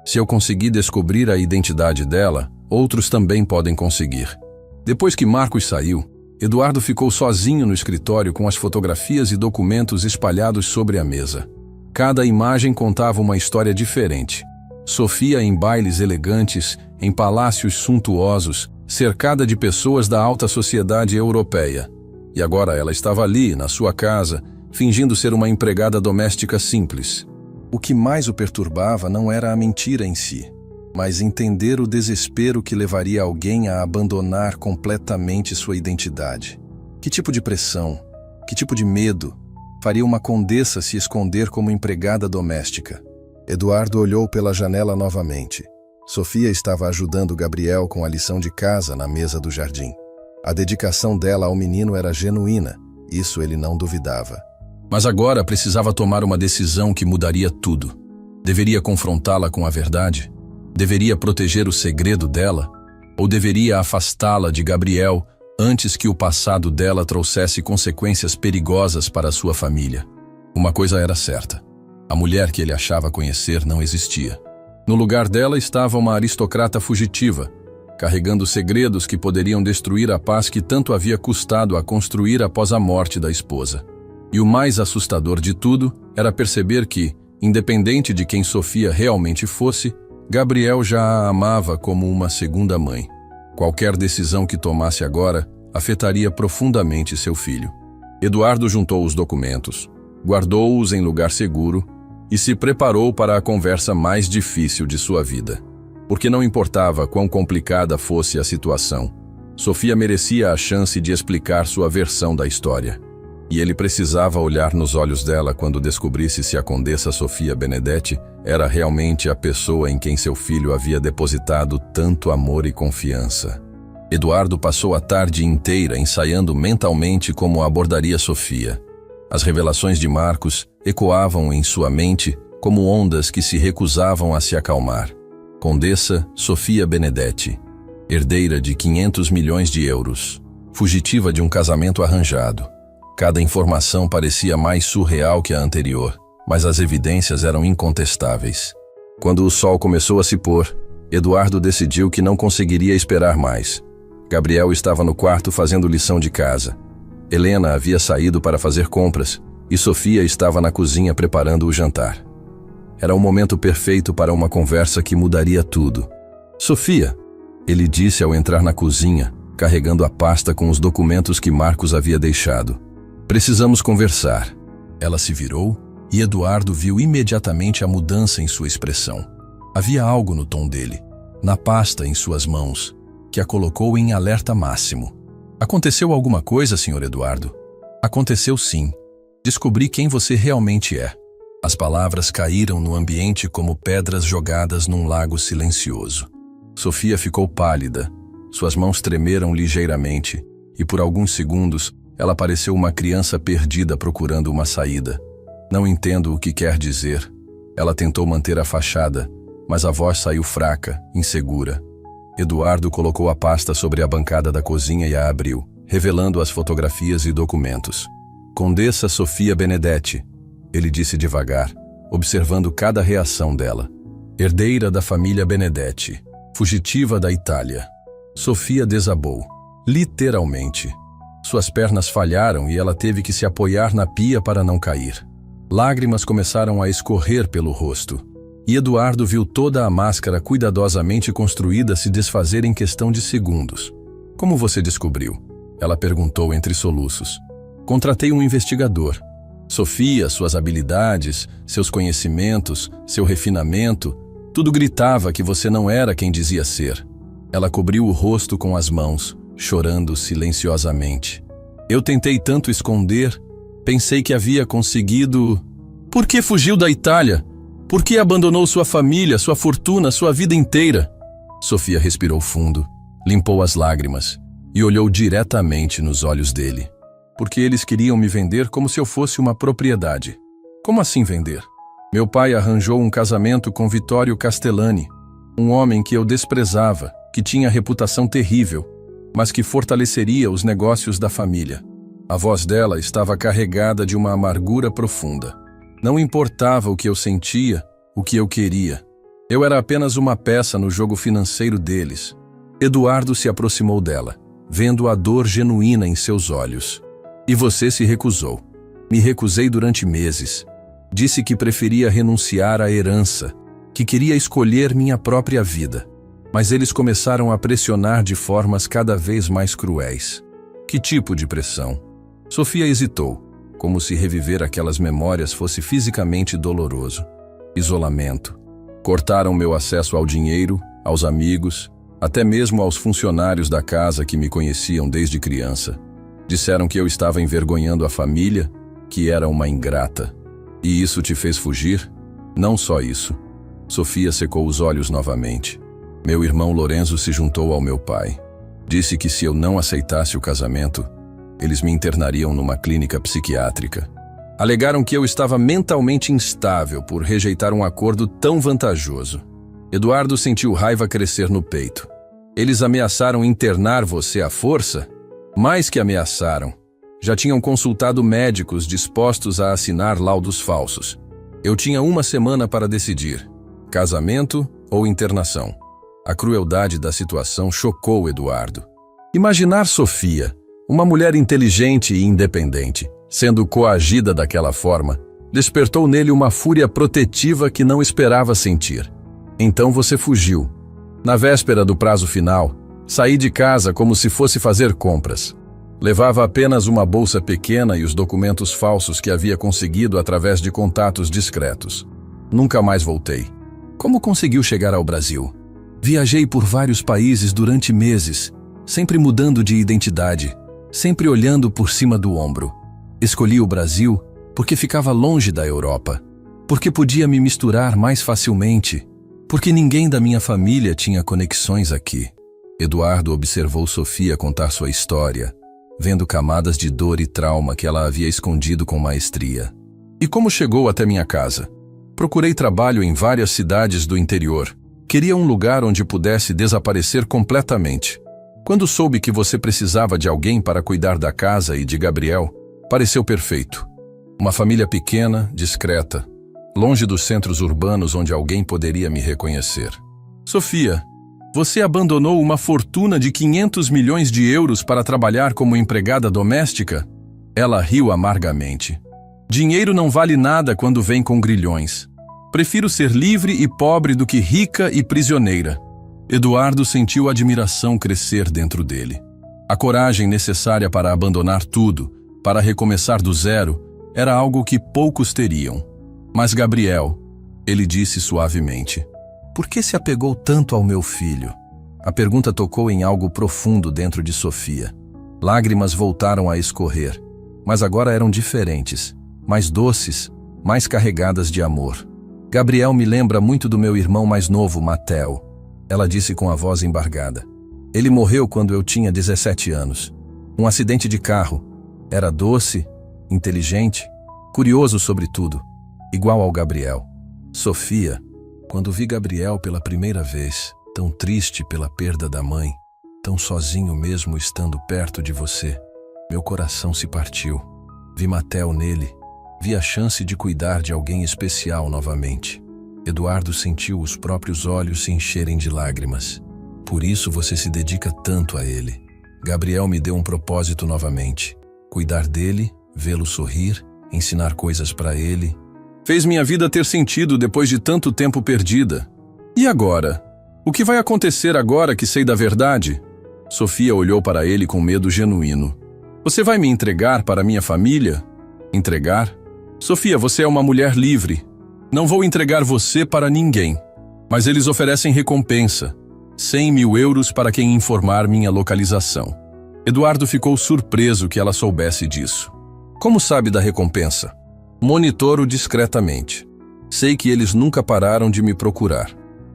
Se eu conseguir descobrir a identidade dela, outros também podem conseguir. Depois que Marcos saiu, Eduardo ficou sozinho no escritório com as fotografias e documentos espalhados sobre a mesa. Cada imagem contava uma história diferente. Sofia em bailes elegantes, em palácios suntuosos, cercada de pessoas da alta sociedade europeia. E agora ela estava ali, na sua casa, fingindo ser uma empregada doméstica simples. O que mais o perturbava não era a mentira em si, mas entender o desespero que levaria alguém a abandonar completamente sua identidade. Que tipo de pressão, que tipo de medo faria uma condessa se esconder como empregada doméstica? Eduardo olhou pela janela novamente. Sofia estava ajudando Gabriel com a lição de casa na mesa do jardim. A dedicação dela ao menino era genuína, isso ele não duvidava. Mas agora precisava tomar uma decisão que mudaria tudo. Deveria confrontá-la com a verdade? Deveria proteger o segredo dela? Ou deveria afastá-la de Gabriel antes que o passado dela trouxesse consequências perigosas para sua família? Uma coisa era certa. A mulher que ele achava conhecer não existia. No lugar dela estava uma aristocrata fugitiva, carregando segredos que poderiam destruir a paz que tanto havia custado a construir após a morte da esposa. E o mais assustador de tudo era perceber que, independente de quem Sofia realmente fosse, Gabriel já a amava como uma segunda mãe. Qualquer decisão que tomasse agora afetaria profundamente seu filho. Eduardo juntou os documentos, guardou-os em lugar seguro e se preparou para a conversa mais difícil de sua vida. Porque não importava quão complicada fosse a situação, Sofia merecia a chance de explicar sua versão da história. E ele precisava olhar nos olhos dela quando descobrisse se a Condessa Sofia Benedetti era realmente a pessoa em quem seu filho havia depositado tanto amor e confiança. Eduardo passou a tarde inteira ensaiando mentalmente como abordaria Sofia. As revelações de Marcos ecoavam em sua mente como ondas que se recusavam a se acalmar. Condessa Sofia Benedetti, herdeira de 500 milhões de euros, fugitiva de um casamento arranjado. Cada informação parecia mais surreal que a anterior, mas as evidências eram incontestáveis. Quando o sol começou a se pôr, Eduardo decidiu que não conseguiria esperar mais. Gabriel estava no quarto fazendo lição de casa. Helena havia saído para fazer compras e Sofia estava na cozinha preparando o jantar. Era o momento perfeito para uma conversa que mudaria tudo. "Sofia", ele disse ao entrar na cozinha, carregando a pasta com os documentos que Marcos havia deixado. "Precisamos conversar." Ela se virou e Eduardo viu imediatamente a mudança em sua expressão. Havia algo no tom dele, na pasta em suas mãos, que a colocou em alerta máximo. "Aconteceu alguma coisa, Sr. Eduardo?" "Aconteceu sim. Descobri quem você realmente é." As palavras caíram no ambiente como pedras jogadas num lago silencioso. Sofia ficou pálida, suas mãos tremeram ligeiramente e por alguns segundos ela pareceu uma criança perdida procurando uma saída. "Não entendo o que quer dizer." Ela tentou manter a fachada, mas a voz saiu fraca, insegura. Eduardo colocou a pasta sobre a bancada da cozinha e a abriu, revelando as fotografias e documentos. "Condessa Sofia Benedetti", ele disse devagar, observando cada reação dela. "Herdeira da família Benedetti, fugitiva da Itália." Sofia desabou, literalmente. Suas pernas falharam e ela teve que se apoiar na pia para não cair. Lágrimas começaram a escorrer pelo rosto, e Eduardo viu toda a máscara cuidadosamente construída se desfazer em questão de segundos. "Como você descobriu?" ela perguntou entre soluços. "Contratei um investigador. Sofia, suas habilidades, seus conhecimentos, seu refinamento, tudo gritava que você não era quem dizia ser." Ela cobriu o rosto com as mãos, chorando silenciosamente. "Eu tentei tanto esconder, pensei que havia conseguido." "Por que fugiu da Itália? Por que abandonou sua família, sua fortuna, sua vida inteira?" Sofia respirou fundo, limpou as lágrimas e olhou diretamente nos olhos dele. Porque eles queriam me vender como se eu fosse uma propriedade. Como assim vender? Meu pai arranjou um casamento com Vittorio Castellani, um homem que eu desprezava, que tinha reputação terrível, mas que fortaleceria os negócios da família. A voz dela estava carregada de uma amargura profunda. Não importava o que eu sentia, o que eu queria. Eu era apenas uma peça no jogo financeiro deles. Eduardo se aproximou dela, vendo a dor genuína em seus olhos. E você se recusou. Me recusei durante meses. Disse que preferia renunciar à herança, que queria escolher minha própria vida. Mas eles começaram a pressionar de formas cada vez mais cruéis. Que tipo de pressão? Sofia hesitou, como se reviver aquelas memórias fosse fisicamente doloroso. Isolamento. Cortaram meu acesso ao dinheiro, aos amigos, até mesmo aos funcionários da casa que me conheciam desde criança. Disseram que eu estava envergonhando a família, que era uma ingrata. E isso te fez fugir? Não só isso. Sofia secou os olhos novamente. Meu irmão Lorenzo se juntou ao meu pai. Disse que se eu não aceitasse o casamento, eles me internariam numa clínica psiquiátrica. Alegaram que eu estava mentalmente instável por rejeitar um acordo tão vantajoso. Eduardo sentiu raiva crescer no peito. Eles ameaçaram internar você à força? Mais que ameaçaram. Já tinham consultado médicos dispostos a assinar laudos falsos. Eu tinha uma semana para decidir: casamento ou internação. A crueldade da situação chocou Eduardo. Imaginar Sofia, uma mulher inteligente e independente, sendo coagida daquela forma, despertou nele uma fúria protetiva que não esperava sentir. Então você fugiu. Na véspera do prazo final, saí de casa como se fosse fazer compras. Levava apenas uma bolsa pequena e os documentos falsos que havia conseguido através de contatos discretos. Nunca mais voltei. Como conseguiu chegar ao Brasil? Viajei por vários países durante meses, sempre mudando de identidade, sempre olhando por cima do ombro. Escolhi o Brasil porque ficava longe da Europa, porque podia me misturar mais facilmente, porque ninguém da minha família tinha conexões aqui. Eduardo observou Sofia contar sua história, vendo camadas de dor e trauma que ela havia escondido com maestria. E como chegou até minha casa? Procurei trabalho em várias cidades do interior. Queria um lugar onde pudesse desaparecer completamente. Quando soube que você precisava de alguém para cuidar da casa e de Gabriel, pareceu perfeito. Uma família pequena, discreta, longe dos centros urbanos onde alguém poderia me reconhecer. Sofia, você abandonou uma fortuna de 500 milhões de euros para trabalhar como empregada doméstica? Ela riu amargamente. Dinheiro não vale nada quando vem com grilhões. Prefiro ser livre e pobre do que rica e prisioneira. Eduardo sentiu admiração crescer dentro dele. A coragem necessária para abandonar tudo, para recomeçar do zero, era algo que poucos teriam. Mas Gabriel, ele disse suavemente, por que se apegou tanto ao meu filho? A pergunta tocou em algo profundo dentro de Sofia. Lágrimas voltaram a escorrer, mas agora eram diferentes, mais doces, mais carregadas de amor. Gabriel me lembra muito do meu irmão mais novo, Mateo. Ela disse com a voz embargada. Ele morreu quando eu tinha 17 anos. Um acidente de carro. Era doce, inteligente, curioso sobre tudo, igual ao Gabriel. Sofia, quando vi Gabriel pela primeira vez, tão triste pela perda da mãe, tão sozinho mesmo estando perto de você, meu coração se partiu. Vi Mateo nele, vi a chance de cuidar de alguém especial novamente. Eduardo sentiu os próprios olhos se encherem de lágrimas. Por isso você se dedica tanto a ele. Gabriel me deu um propósito novamente. Cuidar dele, vê-lo sorrir, ensinar coisas para ele. Fez minha vida ter sentido depois de tanto tempo perdida. E agora? O que vai acontecer agora que sei da verdade? Sofia olhou para ele com medo genuíno. Você vai me entregar para minha família? Entregar? Sofia, você é uma mulher livre. Não vou entregar você para ninguém. Mas eles oferecem recompensa. 100 mil euros para quem informar minha localização. Eduardo ficou surpreso que ela soubesse disso. Como sabe da recompensa? Monitoro discretamente. Sei que eles nunca pararam de me procurar.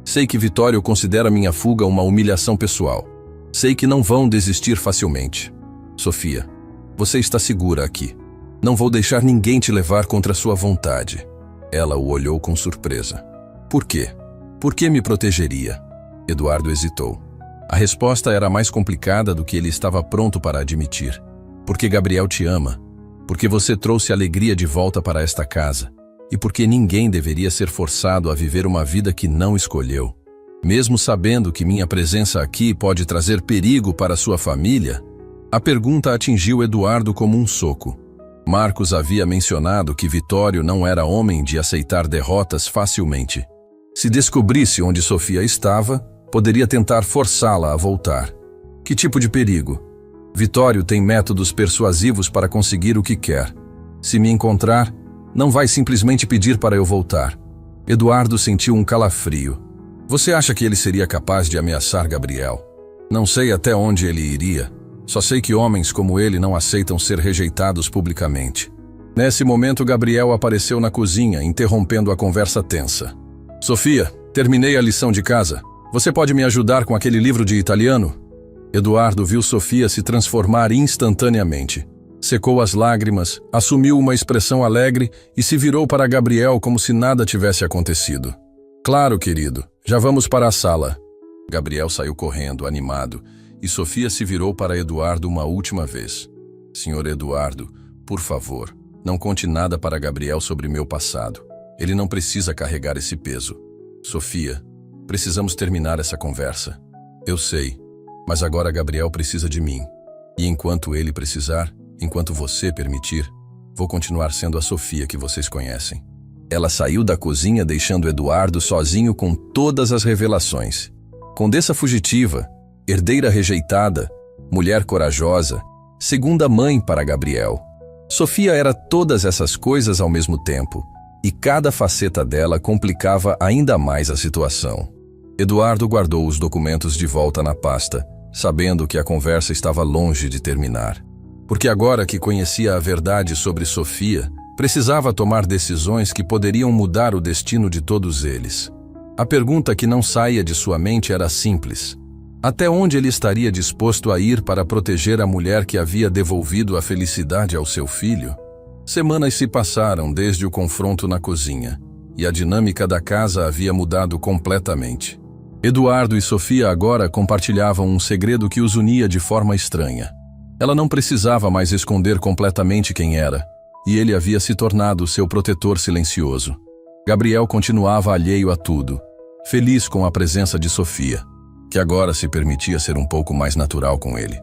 Sei que Vittorio considera minha fuga uma humilhação pessoal. Sei que não vão desistir facilmente. Sofia, você está segura aqui. Não vou deixar ninguém te levar contra sua vontade. Ela o olhou com surpresa. Por quê? Por que me protegeria? Eduardo hesitou. A resposta era mais complicada do que ele estava pronto para admitir. Porque Gabriel te ama. Porque você trouxe alegria de volta para esta casa. E porque ninguém deveria ser forçado a viver uma vida que não escolheu. Mesmo sabendo que minha presença aqui pode trazer perigo para sua família, a pergunta atingiu Eduardo como um soco. Marcos havia mencionado que Vitório não era homem de aceitar derrotas facilmente. Se descobrisse onde Sofia estava, poderia tentar forçá-la a voltar. Que tipo de perigo? Vitório tem métodos persuasivos para conseguir o que quer. Se me encontrar, não vai simplesmente pedir para eu voltar. Eduardo sentiu um calafrio. Você acha que ele seria capaz de ameaçar Gabriel? Não sei até onde ele iria. Só sei que homens como ele não aceitam ser rejeitados publicamente. Nesse momento, Gabriel apareceu na cozinha, interrompendo a conversa tensa. Sofia, terminei a lição de casa. Você pode me ajudar com aquele livro de italiano? Eduardo viu Sofia se transformar instantaneamente. Secou as lágrimas, assumiu uma expressão alegre e se virou para Gabriel como se nada tivesse acontecido. Claro, querido. Já vamos para a sala. Gabriel saiu correndo, animado, e Sofia se virou para Eduardo uma última vez. Senhor Eduardo, por favor, não conte nada para Gabriel sobre meu passado. Ele não precisa carregar esse peso. Sofia, precisamos terminar essa conversa. Eu sei, mas agora Gabriel precisa de mim. E enquanto ele precisar, enquanto você permitir, vou continuar sendo a Sofia que vocês conhecem. Ela saiu da cozinha deixando Eduardo sozinho com todas as revelações. Condessa fugitiva, herdeira rejeitada, mulher corajosa, segunda mãe para Gabriel. Sofia era todas essas coisas ao mesmo tempo, e cada faceta dela complicava ainda mais a situação. Eduardo guardou os documentos de volta na pasta, sabendo que a conversa estava longe de terminar. Porque agora que conhecia a verdade sobre Sofia, precisava tomar decisões que poderiam mudar o destino de todos eles. A pergunta que não saía de sua mente era simples. Até onde ele estaria disposto a ir para proteger a mulher que havia devolvido a felicidade ao seu filho? Semanas se passaram desde o confronto na cozinha, e a dinâmica da casa havia mudado completamente. Eduardo e Sofia agora compartilhavam um segredo que os unia de forma estranha. Ela não precisava mais esconder completamente quem era, e ele havia se tornado seu protetor silencioso. Gabriel continuava alheio a tudo, feliz com a presença de Sofia, que agora se permitia ser um pouco mais natural com ele.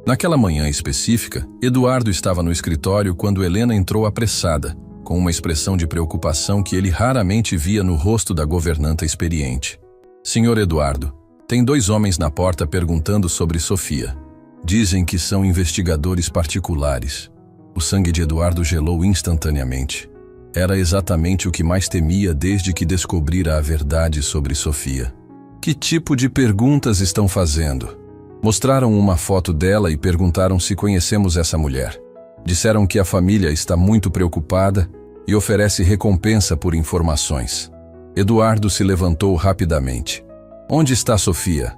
Naquela manhã específica, Eduardo estava no escritório quando Helena entrou apressada, com uma expressão de preocupação que ele raramente via no rosto da governanta experiente. Senhor Eduardo, tem 2 homens na porta perguntando sobre Sofia. Dizem que são investigadores particulares. O sangue de Eduardo gelou instantaneamente. Era exatamente o que mais temia desde que descobrira a verdade sobre Sofia. Que tipo de perguntas estão fazendo? Mostraram uma foto dela e perguntaram se conhecemos essa mulher. Disseram que a família está muito preocupada e oferece recompensa por informações. Eduardo se levantou rapidamente. Onde está Sofia?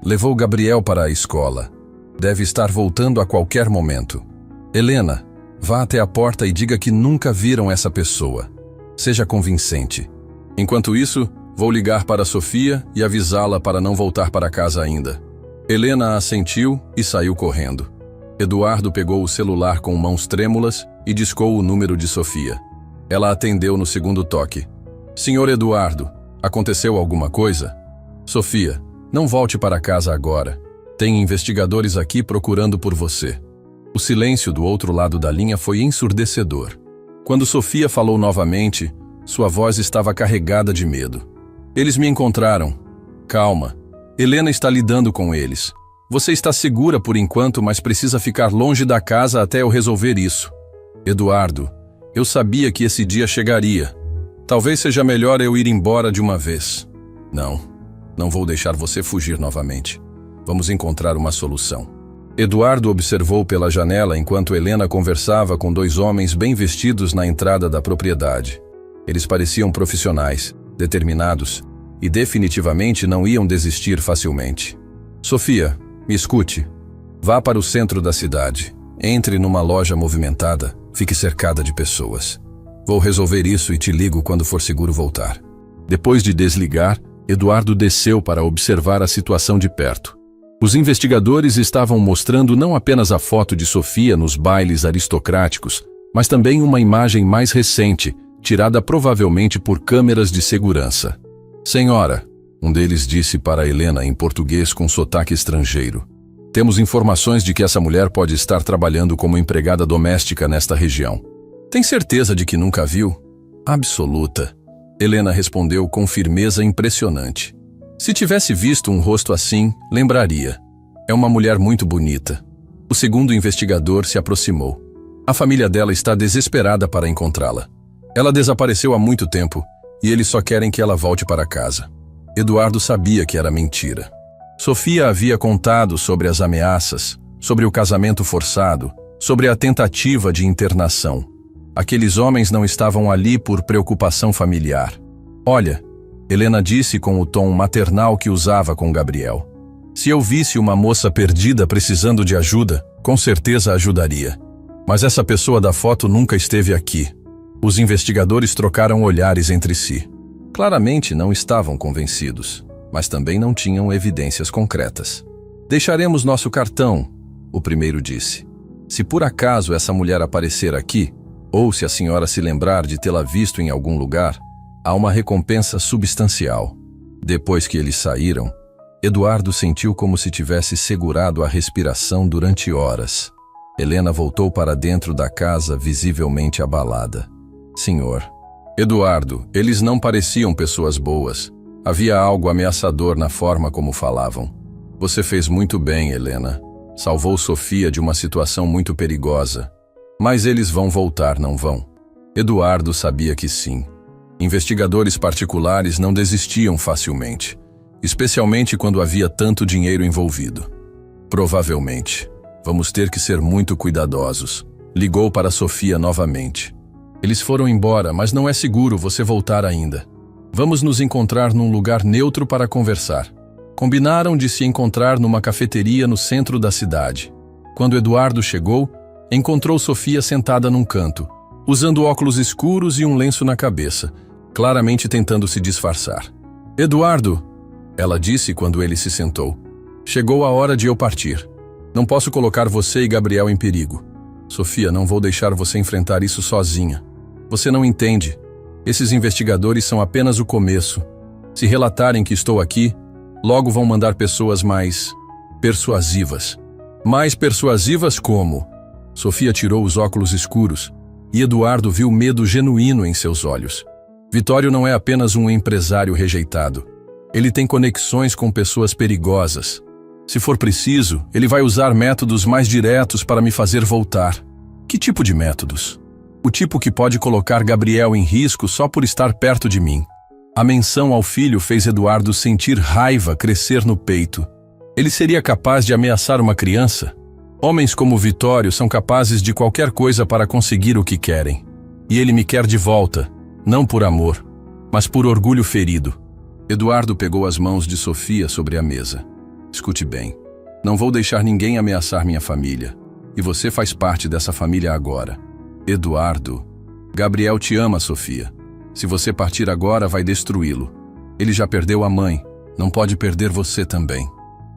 Levou Gabriel para a escola. Deve estar voltando a qualquer momento. Helena, vá até a porta e diga que nunca viram essa pessoa. Seja convincente. Enquanto isso, vou ligar para Sofia e avisá-la para não voltar para casa ainda. Helena assentiu e saiu correndo. Eduardo pegou o celular com mãos trêmulas e discou o número de Sofia. Ela atendeu no segundo toque. Senhor Eduardo, aconteceu alguma coisa? Sofia, não volte para casa agora. Tem investigadores aqui procurando por você. O silêncio do outro lado da linha foi ensurdecedor. Quando Sofia falou novamente, sua voz estava carregada de medo. Eles me encontraram. Calma. Helena está lidando com eles. Você está segura por enquanto, mas precisa ficar longe da casa até eu resolver isso. Eduardo, eu sabia que esse dia chegaria. Talvez seja melhor eu ir embora de uma vez. Não vou deixar você fugir novamente. Vamos encontrar uma solução. Eduardo observou pela janela enquanto Helena conversava com 2 homens bem vestidos na entrada da propriedade. Eles pareciam profissionais, determinados, e definitivamente não iam desistir facilmente. Sofia, Me escute. Vá para o centro da cidade. Entre numa loja movimentada. Fique cercada de pessoas. Vou resolver isso e te ligo quando for seguro voltar. Depois de desligar, Eduardo desceu para observar a situação de perto. Os investigadores estavam mostrando não apenas a foto de Sofia nos bailes aristocráticos, mas também uma imagem mais recente, tirada provavelmente por câmeras de segurança. Senhora, um deles disse para Helena em português com sotaque estrangeiro. Temos informações de que essa mulher pode estar trabalhando como empregada doméstica nesta região. Tem certeza de que nunca viu? Absoluta. Helena respondeu com firmeza impressionante. Se tivesse visto um rosto assim, lembraria. É uma mulher muito bonita. O segundo investigador se aproximou. A família dela está desesperada para encontrá-la. Ela desapareceu há muito tempo e eles só querem que ela volte para casa. Eduardo sabia que era mentira. Sofia havia contado sobre as ameaças, sobre o casamento forçado, sobre a tentativa de internação. Aqueles homens não estavam ali por preocupação familiar. Olha, Helena disse com o tom maternal que usava com Gabriel. Se eu visse uma moça perdida precisando de ajuda, com certeza ajudaria. Mas essa pessoa da foto nunca esteve aqui. Os investigadores trocaram olhares entre si. Claramente não estavam convencidos, mas também não tinham evidências concretas. Deixaremos nosso cartão, o primeiro disse. Se por acaso essa mulher aparecer aqui, ou se a senhora se lembrar de tê-la visto em algum lugar, há uma recompensa substancial. Depois que eles saíram, Eduardo sentiu como se tivesse segurado a respiração durante horas. Helena voltou para dentro da casa visivelmente abalada. Senhor. Eduardo, eles não pareciam pessoas boas. Havia algo ameaçador na forma como falavam. Você fez muito bem, Helena. Salvou Sofia de uma situação muito perigosa. Mas eles vão voltar, não vão? Eduardo sabia que sim. Investigadores particulares não desistiam facilmente, especialmente quando havia tanto dinheiro envolvido. Provavelmente. Vamos ter que ser muito cuidadosos. Ligou para Sofia novamente. Eles foram embora, mas não é seguro você voltar ainda. Vamos nos encontrar num lugar neutro para conversar. Combinaram de se encontrar numa cafeteria no centro da cidade. Quando Eduardo chegou, encontrou Sofia sentada num canto, usando óculos escuros e um lenço na cabeça, claramente tentando se disfarçar. Eduardo, ela disse quando ele se sentou. Chegou a hora de eu partir. Não posso colocar você e Gabriel em perigo. Sofia, não vou deixar você enfrentar isso sozinha. Você não entende. Esses investigadores são apenas o começo. Se relatarem que estou aqui, logo vão mandar pessoas mais persuasivas. Mais persuasivas como? Sofia tirou os óculos escuros e Eduardo viu medo genuíno em seus olhos. Vitório não é apenas um empresário rejeitado. Ele tem conexões com pessoas perigosas. Se for preciso, ele vai usar métodos mais diretos para me fazer voltar. Que tipo de métodos? O tipo que pode colocar Gabriel em risco só por estar perto de mim. A menção ao filho fez Eduardo sentir raiva crescer no peito. Ele seria capaz de ameaçar uma criança? Homens como Vitório são capazes de qualquer coisa para conseguir o que querem. E ele me quer de volta, não por amor, mas por orgulho ferido. Eduardo pegou as mãos de Sofia sobre a mesa. Escute bem, não vou deixar ninguém ameaçar minha família. E você faz parte dessa família agora. Eduardo, Gabriel te ama, Sofia. Se você partir agora, vai destruí-lo. Ele já perdeu a mãe, não pode perder você também.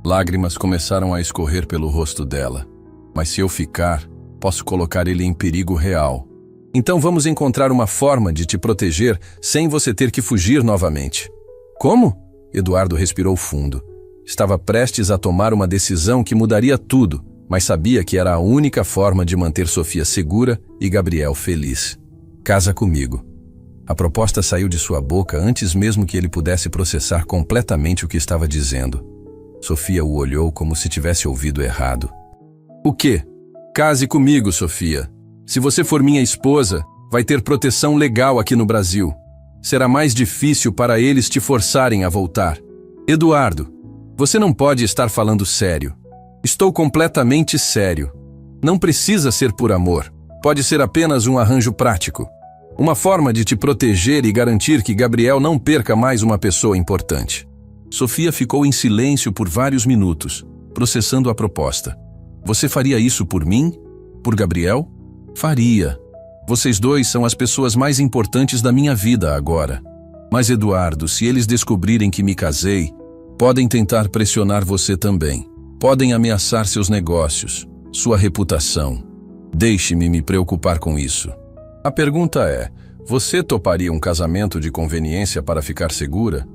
Lágrimas começaram a escorrer pelo rosto dela. Mas se eu ficar, posso colocar ele em perigo real. Então vamos encontrar uma forma de te proteger sem você ter que fugir novamente. Como? Eduardo respirou fundo. Estava prestes a tomar uma decisão que mudaria tudo, mas sabia que era a única forma de manter Sofia segura e Gabriel feliz. Casa comigo. A proposta saiu de sua boca antes mesmo que ele pudesse processar completamente o que estava dizendo. Sofia o olhou como se tivesse ouvido errado. O quê? Case comigo, Sofia. Se você for minha esposa, vai ter proteção legal aqui no Brasil. Será mais difícil para eles te forçarem a voltar. Eduardo, você não pode estar falando sério. Estou completamente sério. Não precisa ser por amor. Pode ser apenas um arranjo prático. Uma forma de te proteger e garantir que Gabriel não perca mais uma pessoa importante. Sofia ficou em silêncio por vários minutos, processando a proposta. Você faria isso por mim? Por Gabriel? Faria. Vocês dois são as pessoas mais importantes da minha vida agora. Mas, Eduardo, se eles descobrirem que me casei, podem tentar pressionar você também. Podem ameaçar seus negócios, sua reputação. Deixe-me me preocupar com isso. A pergunta é, você toparia um casamento de conveniência para ficar segura?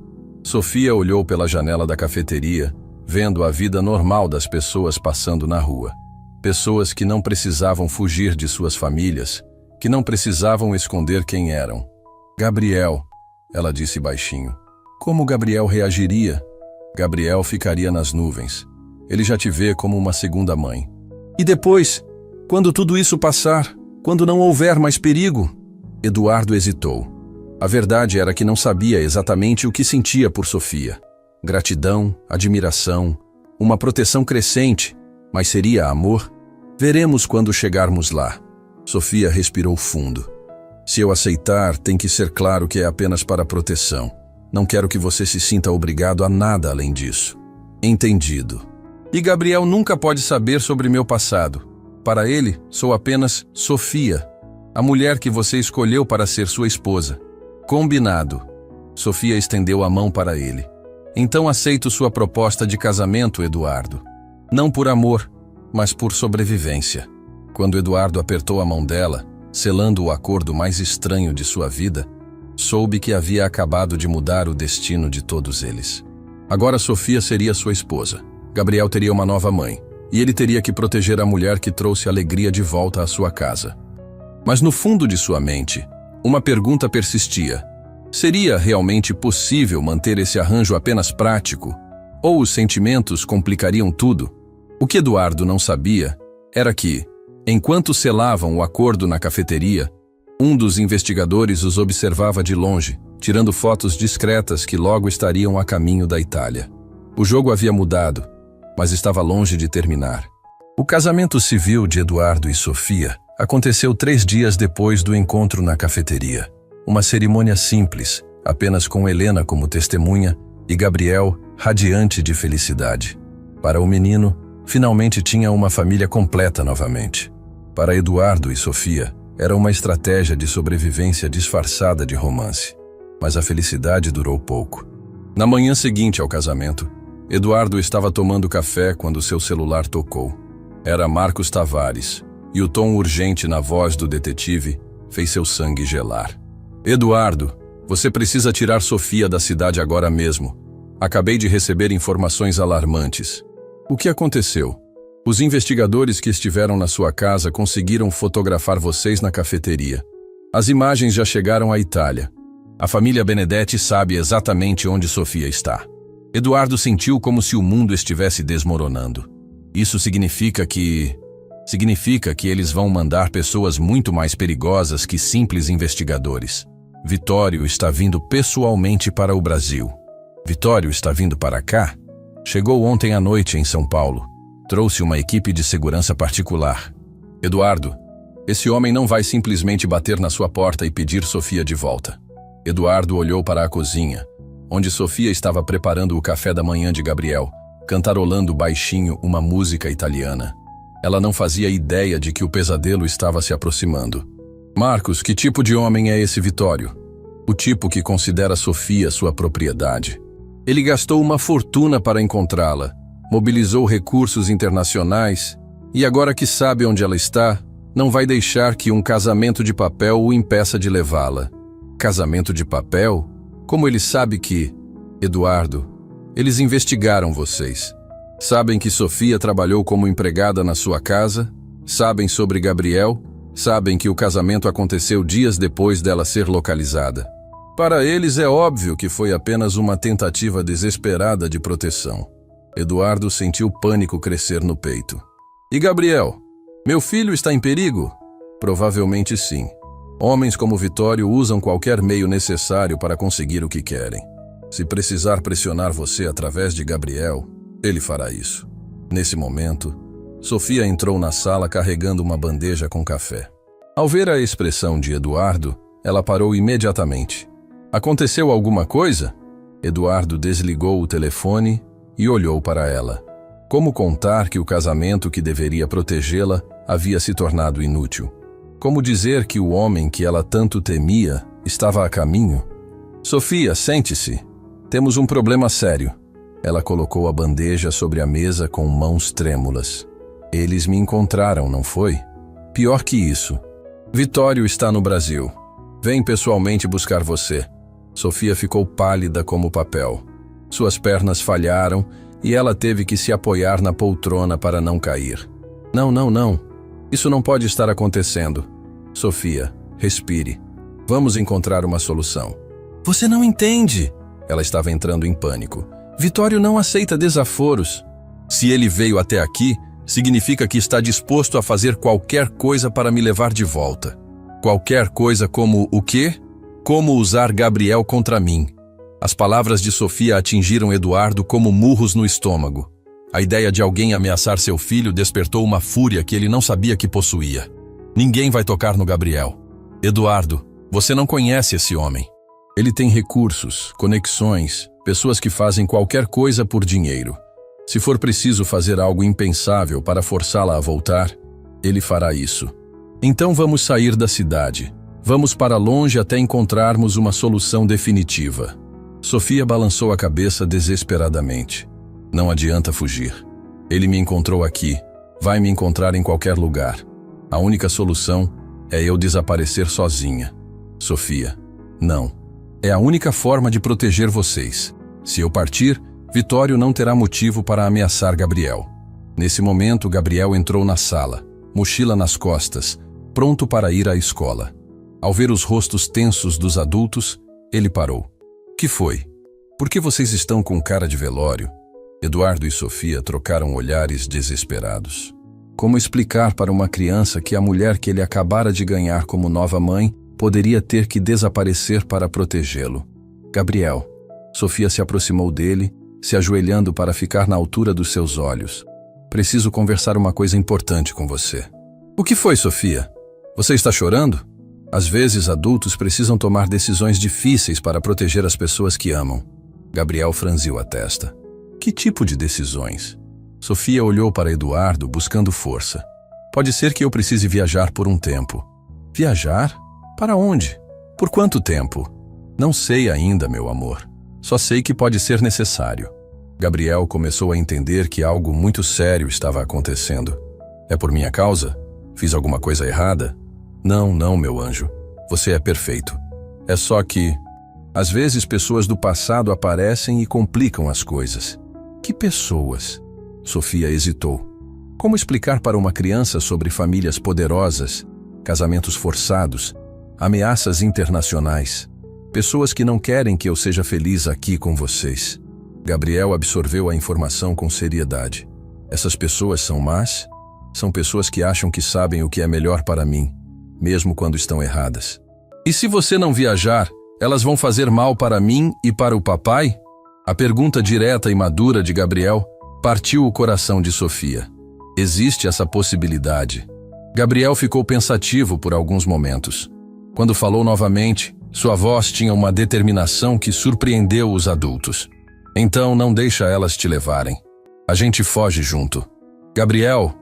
Sofia olhou pela janela da cafeteria, vendo a vida normal das pessoas passando na rua. Pessoas que não precisavam fugir de suas famílias, que não precisavam esconder quem eram. Gabriel, ela disse baixinho. Como Gabriel reagiria? Gabriel ficaria nas nuvens. Ele já te vê como uma segunda mãe. E depois, quando tudo isso passar, quando não houver mais perigo? Eduardo hesitou. A verdade era que não sabia exatamente o que sentia por Sofia. Gratidão, admiração, uma proteção crescente, mas seria amor? Veremos quando chegarmos lá. Sofia respirou fundo. Se eu aceitar, tem que ser claro que é apenas para proteção. Não quero que você se sinta obrigado a nada além disso. Entendido. E Gabriel nunca pode saber sobre meu passado. Para ele, sou apenas Sofia, a mulher que você escolheu para ser sua esposa. Combinado. Sofia estendeu a mão para ele. Então aceito sua proposta de casamento, Eduardo. Não por amor, mas por sobrevivência. Quando Eduardo apertou a mão dela, selando o acordo mais estranho de sua vida, soube que havia acabado de mudar o destino de todos eles. Agora Sofia seria sua esposa. Gabriel teria uma nova mãe, e ele teria que proteger a mulher que trouxe alegria de volta à sua casa. Mas no fundo de sua mente, uma pergunta persistia. Seria realmente possível manter esse arranjo apenas prático? Ou os sentimentos complicariam tudo? O que Eduardo não sabia era que, enquanto selavam o acordo na cafeteria, um dos investigadores os observava de longe, tirando fotos discretas que logo estariam a caminho da Itália. O jogo havia mudado, mas estava longe de terminar. O casamento civil de Eduardo e Sofia aconteceu 3 dias depois do encontro na cafeteria. Uma cerimônia simples, apenas com Helena como testemunha e Gabriel radiante de felicidade. Para o menino, finalmente tinha uma família completa novamente. Para Eduardo e Sofia, era uma estratégia de sobrevivência disfarçada de romance. Mas a felicidade durou pouco. Na manhã seguinte ao casamento, Eduardo estava tomando café quando seu celular tocou. Era Marcos Tavares, e o tom urgente na voz do detetive fez seu sangue gelar. Eduardo, você precisa tirar Sofia da cidade agora mesmo. Acabei de receber informações alarmantes. O que aconteceu? Os investigadores que estiveram na sua casa conseguiram fotografar vocês na cafeteria. As imagens já chegaram à Itália. A família Benedetti sabe exatamente onde Sofia está. Eduardo sentiu como se o mundo estivesse desmoronando. Isso significa que eles vão mandar pessoas muito mais perigosas que simples investigadores. Vitório está vindo pessoalmente para o Brasil. Vitório está vindo para cá? Chegou ontem à noite em São Paulo. Trouxe uma equipe de segurança particular. Eduardo, esse homem não vai simplesmente bater na sua porta e pedir Sofia de volta. Eduardo olhou para a cozinha, onde Sofia estava preparando o café da manhã de Gabriel, cantarolando baixinho uma música italiana. Ela não fazia ideia de que o pesadelo estava se aproximando. Marcos, que tipo de homem é esse Vitório? O tipo que considera Sofia sua propriedade. Ele gastou uma fortuna para encontrá-la, mobilizou recursos internacionais e agora que sabe onde ela está, não vai deixar que um casamento de papel o impeça de levá-la. Casamento de papel? Como ele sabe que... Eduardo, eles investigaram vocês. Sabem que Sofia trabalhou como empregada na sua casa? Sabem sobre Gabriel? Sabem que o casamento aconteceu dias depois dela ser localizada. Para eles é óbvio que foi apenas uma tentativa desesperada de proteção. Eduardo sentiu pânico crescer no peito. E Gabriel? Meu filho está em perigo? Provavelmente sim. Homens como Vitório usam qualquer meio necessário para conseguir o que querem. Se precisar pressionar você através de Gabriel, ele fará isso. Nesse momento, Sofia entrou na sala carregando uma bandeja com café. Ao ver a expressão de Eduardo, ela parou imediatamente. Aconteceu alguma coisa? Eduardo desligou o telefone e olhou para ela. Como contar que o casamento que deveria protegê-la havia se tornado inútil? Como dizer que o homem que ela tanto temia estava a caminho? Sofia, sente-se. Temos um problema sério. Ela colocou a bandeja sobre a mesa com mãos trêmulas. Eles me encontraram, não foi? Pior que isso. Vitório está no Brasil. Vem pessoalmente buscar você. Sofia ficou pálida como papel. Suas pernas falharam e ela teve que se apoiar na poltrona para não cair. Não, não, não. Isso não pode estar acontecendo. Sofia, respire. Vamos encontrar uma solução. Você não entende. Ela estava entrando em pânico. Vitório não aceita desaforos. Se ele veio até aqui, significa que está disposto a fazer qualquer coisa para me levar de volta. Qualquer coisa como o quê? Como usar Gabriel contra mim. As palavras de Sofia atingiram Eduardo como murros no estômago. A ideia de alguém ameaçar seu filho despertou uma fúria que ele não sabia que possuía. Ninguém vai tocar no Gabriel. Eduardo, você não conhece esse homem. Ele tem recursos, conexões, pessoas que fazem qualquer coisa por dinheiro. Se for preciso fazer algo impensável para forçá-la a voltar, ele fará isso. Então vamos sair da cidade. Vamos para longe até encontrarmos uma solução definitiva. Sofia balançou a cabeça desesperadamente. Não adianta fugir. Ele me encontrou aqui. Vai me encontrar em qualquer lugar. A única solução é eu desaparecer sozinha. Sofia, não. É a única forma de proteger vocês. Se eu partir, Vitório não terá motivo para ameaçar Gabriel. Nesse momento, Gabriel entrou na sala, mochila nas costas, pronto para ir à escola. Ao ver os rostos tensos dos adultos, ele parou. Que foi? Por que vocês estão com cara de velório? Eduardo e Sofia trocaram olhares desesperados. Como explicar para uma criança que a mulher que ele acabara de ganhar como nova mãe poderia ter que desaparecer para protegê-lo? Gabriel. Sofia se aproximou dele, se ajoelhando para ficar na altura dos seus olhos. Preciso conversar uma coisa importante com você. O que foi, Sofia? Você está chorando? Às vezes, adultos precisam tomar decisões difíceis para proteger as pessoas que amam. Gabriel franziu a testa. Que tipo de decisões? Sofia olhou para Eduardo, buscando força. Pode ser que eu precise viajar por um tempo. Viajar? Para onde? Por quanto tempo? Não sei ainda, meu amor. Só sei que pode ser necessário. Gabriel começou a entender que algo muito sério estava acontecendo. É por minha causa? Fiz alguma coisa errada? Não, não, meu anjo. Você é perfeito. É só que, às vezes, pessoas do passado aparecem e complicam as coisas. Que pessoas? Sofia hesitou. Como explicar para uma criança sobre famílias poderosas, casamentos forçados, ameaças internacionais, pessoas que não querem que eu seja feliz aqui com vocês? Gabriel absorveu a informação com seriedade. Essas pessoas são más? São pessoas que acham que sabem o que é melhor para mim, mesmo quando estão erradas. E se você não viajar, elas vão fazer mal para mim e para o papai? A pergunta direta e madura de Gabriel partiu o coração de Sofia. Existe essa possibilidade. Gabriel ficou pensativo por alguns momentos. Quando falou novamente, sua voz tinha uma determinação que surpreendeu os adultos. Então não deixa elas te levarem. A gente foge junto. Gabriel,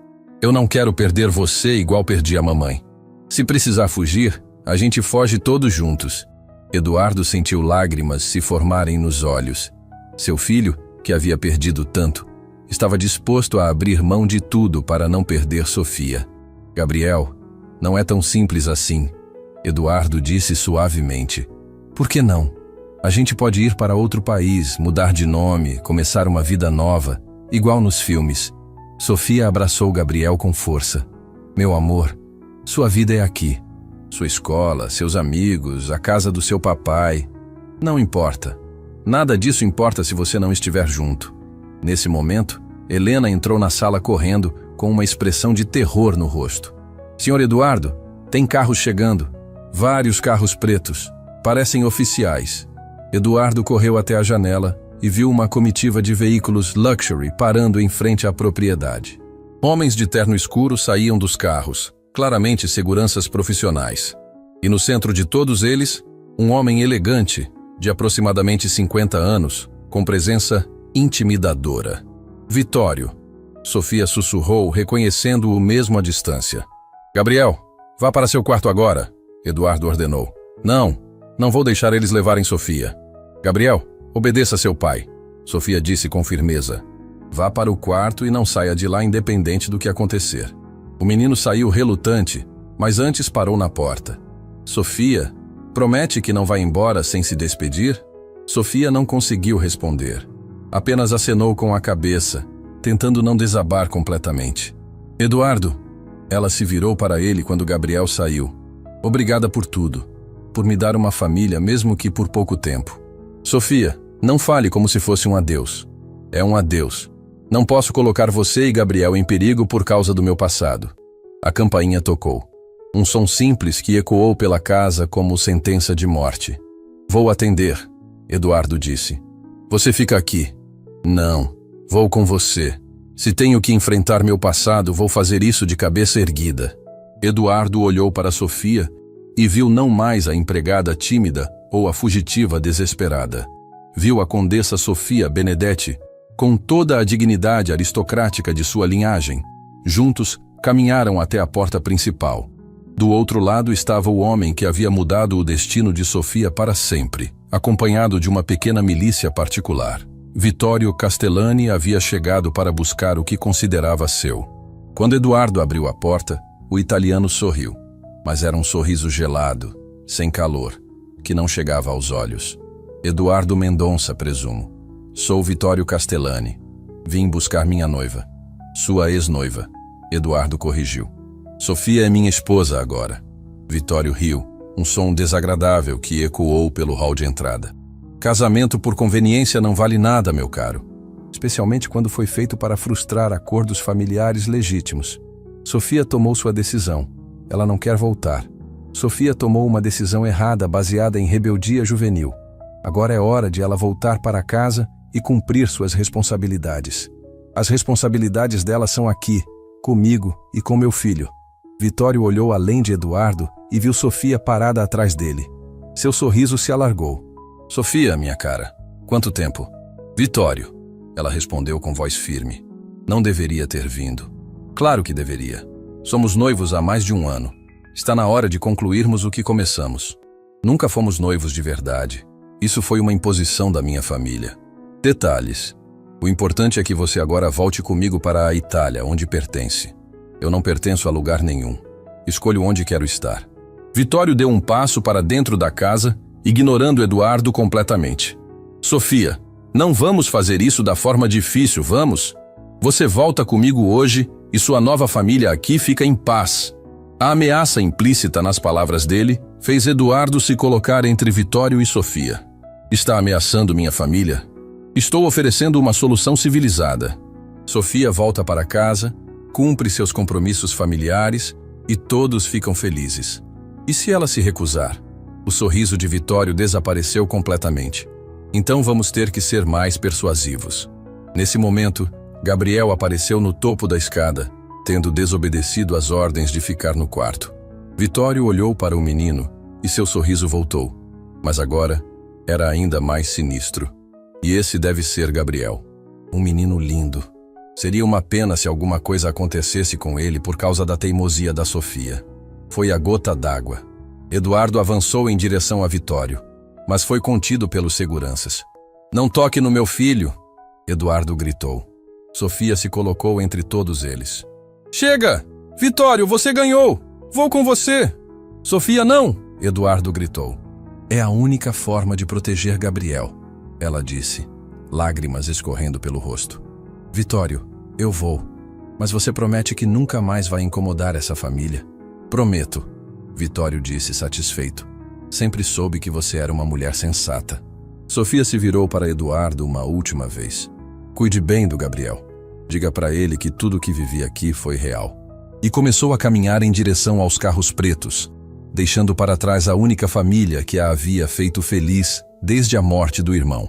eu não quero perder você igual perdi a mamãe. Se precisar fugir, a gente foge todos juntos. Eduardo sentiu lágrimas se formarem nos olhos. Seu filho, que havia perdido tanto, estava disposto a abrir mão de tudo para não perder Sofia. Gabriel, não é tão simples assim. Eduardo disse suavemente. Por que não? A gente pode ir para outro país, mudar de nome, começar uma vida nova, igual nos filmes. Sofia abraçou Gabriel com força. Meu amor, sua vida é aqui. Sua escola, seus amigos, a casa do seu papai. Não importa. Nada disso importa se você não estiver junto. Nesse momento, Helena entrou na sala correndo, com uma expressão de terror no rosto. Senhor Eduardo, tem carros chegando. Vários carros pretos. Parecem oficiais. Eduardo correu até a janela e viu uma comitiva de veículos luxury parando em frente à propriedade. Homens de terno escuro saíam dos carros, claramente seguranças profissionais. E no centro de todos eles, um homem elegante, de aproximadamente 50 anos, com presença intimidadora. Vitório, Sofia sussurrou, reconhecendo-o mesmo à distância. Gabriel, vá para seu quarto agora, Eduardo ordenou. Não vou deixar eles levarem Sofia. Gabriel, obedeça seu pai, Sofia disse com firmeza. Vá para o quarto e não saia de lá independente do que acontecer. O menino saiu relutante, mas antes parou na porta. Sofia, promete que não vai embora sem se despedir? Sofia não conseguiu responder. Apenas acenou com a cabeça, tentando não desabar completamente. Eduardo, ela se virou para ele quando Gabriel saiu. Obrigada por tudo, por me dar uma família mesmo que por pouco tempo. Sofia, não fale como se fosse um adeus. É um adeus. Não posso colocar você e Gabriel em perigo por causa do meu passado. A campainha tocou. Um som simples que ecoou pela casa como sentença de morte. Vou atender, Eduardo disse. Você fica aqui. Não, vou com você. Se tenho que enfrentar meu passado, vou fazer isso de cabeça erguida. Eduardo olhou para Sofia e viu não mais a empregada tímida ou a fugitiva desesperada. Viu a condessa Sofia Benedetti, com toda a dignidade aristocrática de sua linhagem. Juntos, caminharam até a porta principal. Do outro lado estava o homem que havia mudado o destino de Sofia para sempre, acompanhado de uma pequena milícia particular. Vittorio Castellani havia chegado para buscar o que considerava seu. Quando Eduardo abriu a porta, o italiano sorriu, mas era um sorriso gelado, sem calor, que não chegava aos olhos. Eduardo Mendonça, presumo. Sou Vittorio Castellani. Vim buscar minha noiva. Sua ex-noiva. Eduardo corrigiu. Sofia é minha esposa agora. Vittorio riu, um som desagradável que ecoou pelo hall de entrada. Casamento por conveniência não vale nada, meu caro. Especialmente quando foi feito para frustrar acordos familiares legítimos. Sofia tomou sua decisão. Ela não quer voltar. Sofia tomou uma decisão errada baseada em rebeldia juvenil. Agora é hora de ela voltar para casa e cumprir suas responsabilidades. As responsabilidades dela são aqui, comigo e com meu filho. Vittorio olhou além de Eduardo e viu Sofia parada atrás dele. Seu sorriso se alargou. Sofia, minha cara, quanto tempo? Vittorio, ela respondeu com voz firme. Não deveria ter vindo. Claro que deveria. Somos noivos há mais de 1 ano. Está na hora de concluirmos o que começamos. Nunca fomos noivos de verdade. Isso foi uma imposição da minha família. Detalhes. O importante é que você agora volte comigo para a Itália, onde pertence. Eu não pertenço a lugar nenhum. Escolho onde quero estar. Vittorio deu um passo para dentro da casa, ignorando Eduardo completamente. Sofia, não vamos fazer isso da forma difícil, vamos? Você volta comigo hoje e sua nova família aqui fica em paz. A ameaça implícita nas palavras dele fez Eduardo se colocar entre Vittorio e Sofia. Está ameaçando minha família? Estou oferecendo uma solução civilizada. Sofia volta para casa, cumpre seus compromissos familiares e todos ficam felizes. E se ela se recusar? O sorriso de Vittorio desapareceu completamente. Então vamos ter que ser mais persuasivos. Nesse momento, Gabriel apareceu no topo da escada, tendo desobedecido às ordens de ficar no quarto. Vittorio olhou para o menino e seu sorriso voltou. Mas agora era ainda mais sinistro. E esse deve ser Gabriel. Um menino lindo. Seria uma pena se alguma coisa acontecesse com ele por causa da teimosia da Sofia. Foi a gota d'água. Eduardo avançou em direção a Vittorio, mas foi contido pelos seguranças. Não toque no meu filho! Eduardo gritou. Sofia se colocou entre todos eles. Chega! Vittorio, você ganhou! Vou com você! Sofia, não! Eduardo gritou. É a única forma de proteger Gabriel, ela disse, lágrimas escorrendo pelo rosto. Vittorio, eu vou, mas você promete que nunca mais vai incomodar essa família? Prometo, Vittorio disse satisfeito. Sempre soube que você era uma mulher sensata. Sofia se virou para Eduardo uma última vez. Cuide bem do Gabriel. Diga para ele que tudo que vivi aqui foi real. E começou a caminhar em direção aos carros pretos, deixando para trás a única família que a havia feito feliz desde a morte do irmão.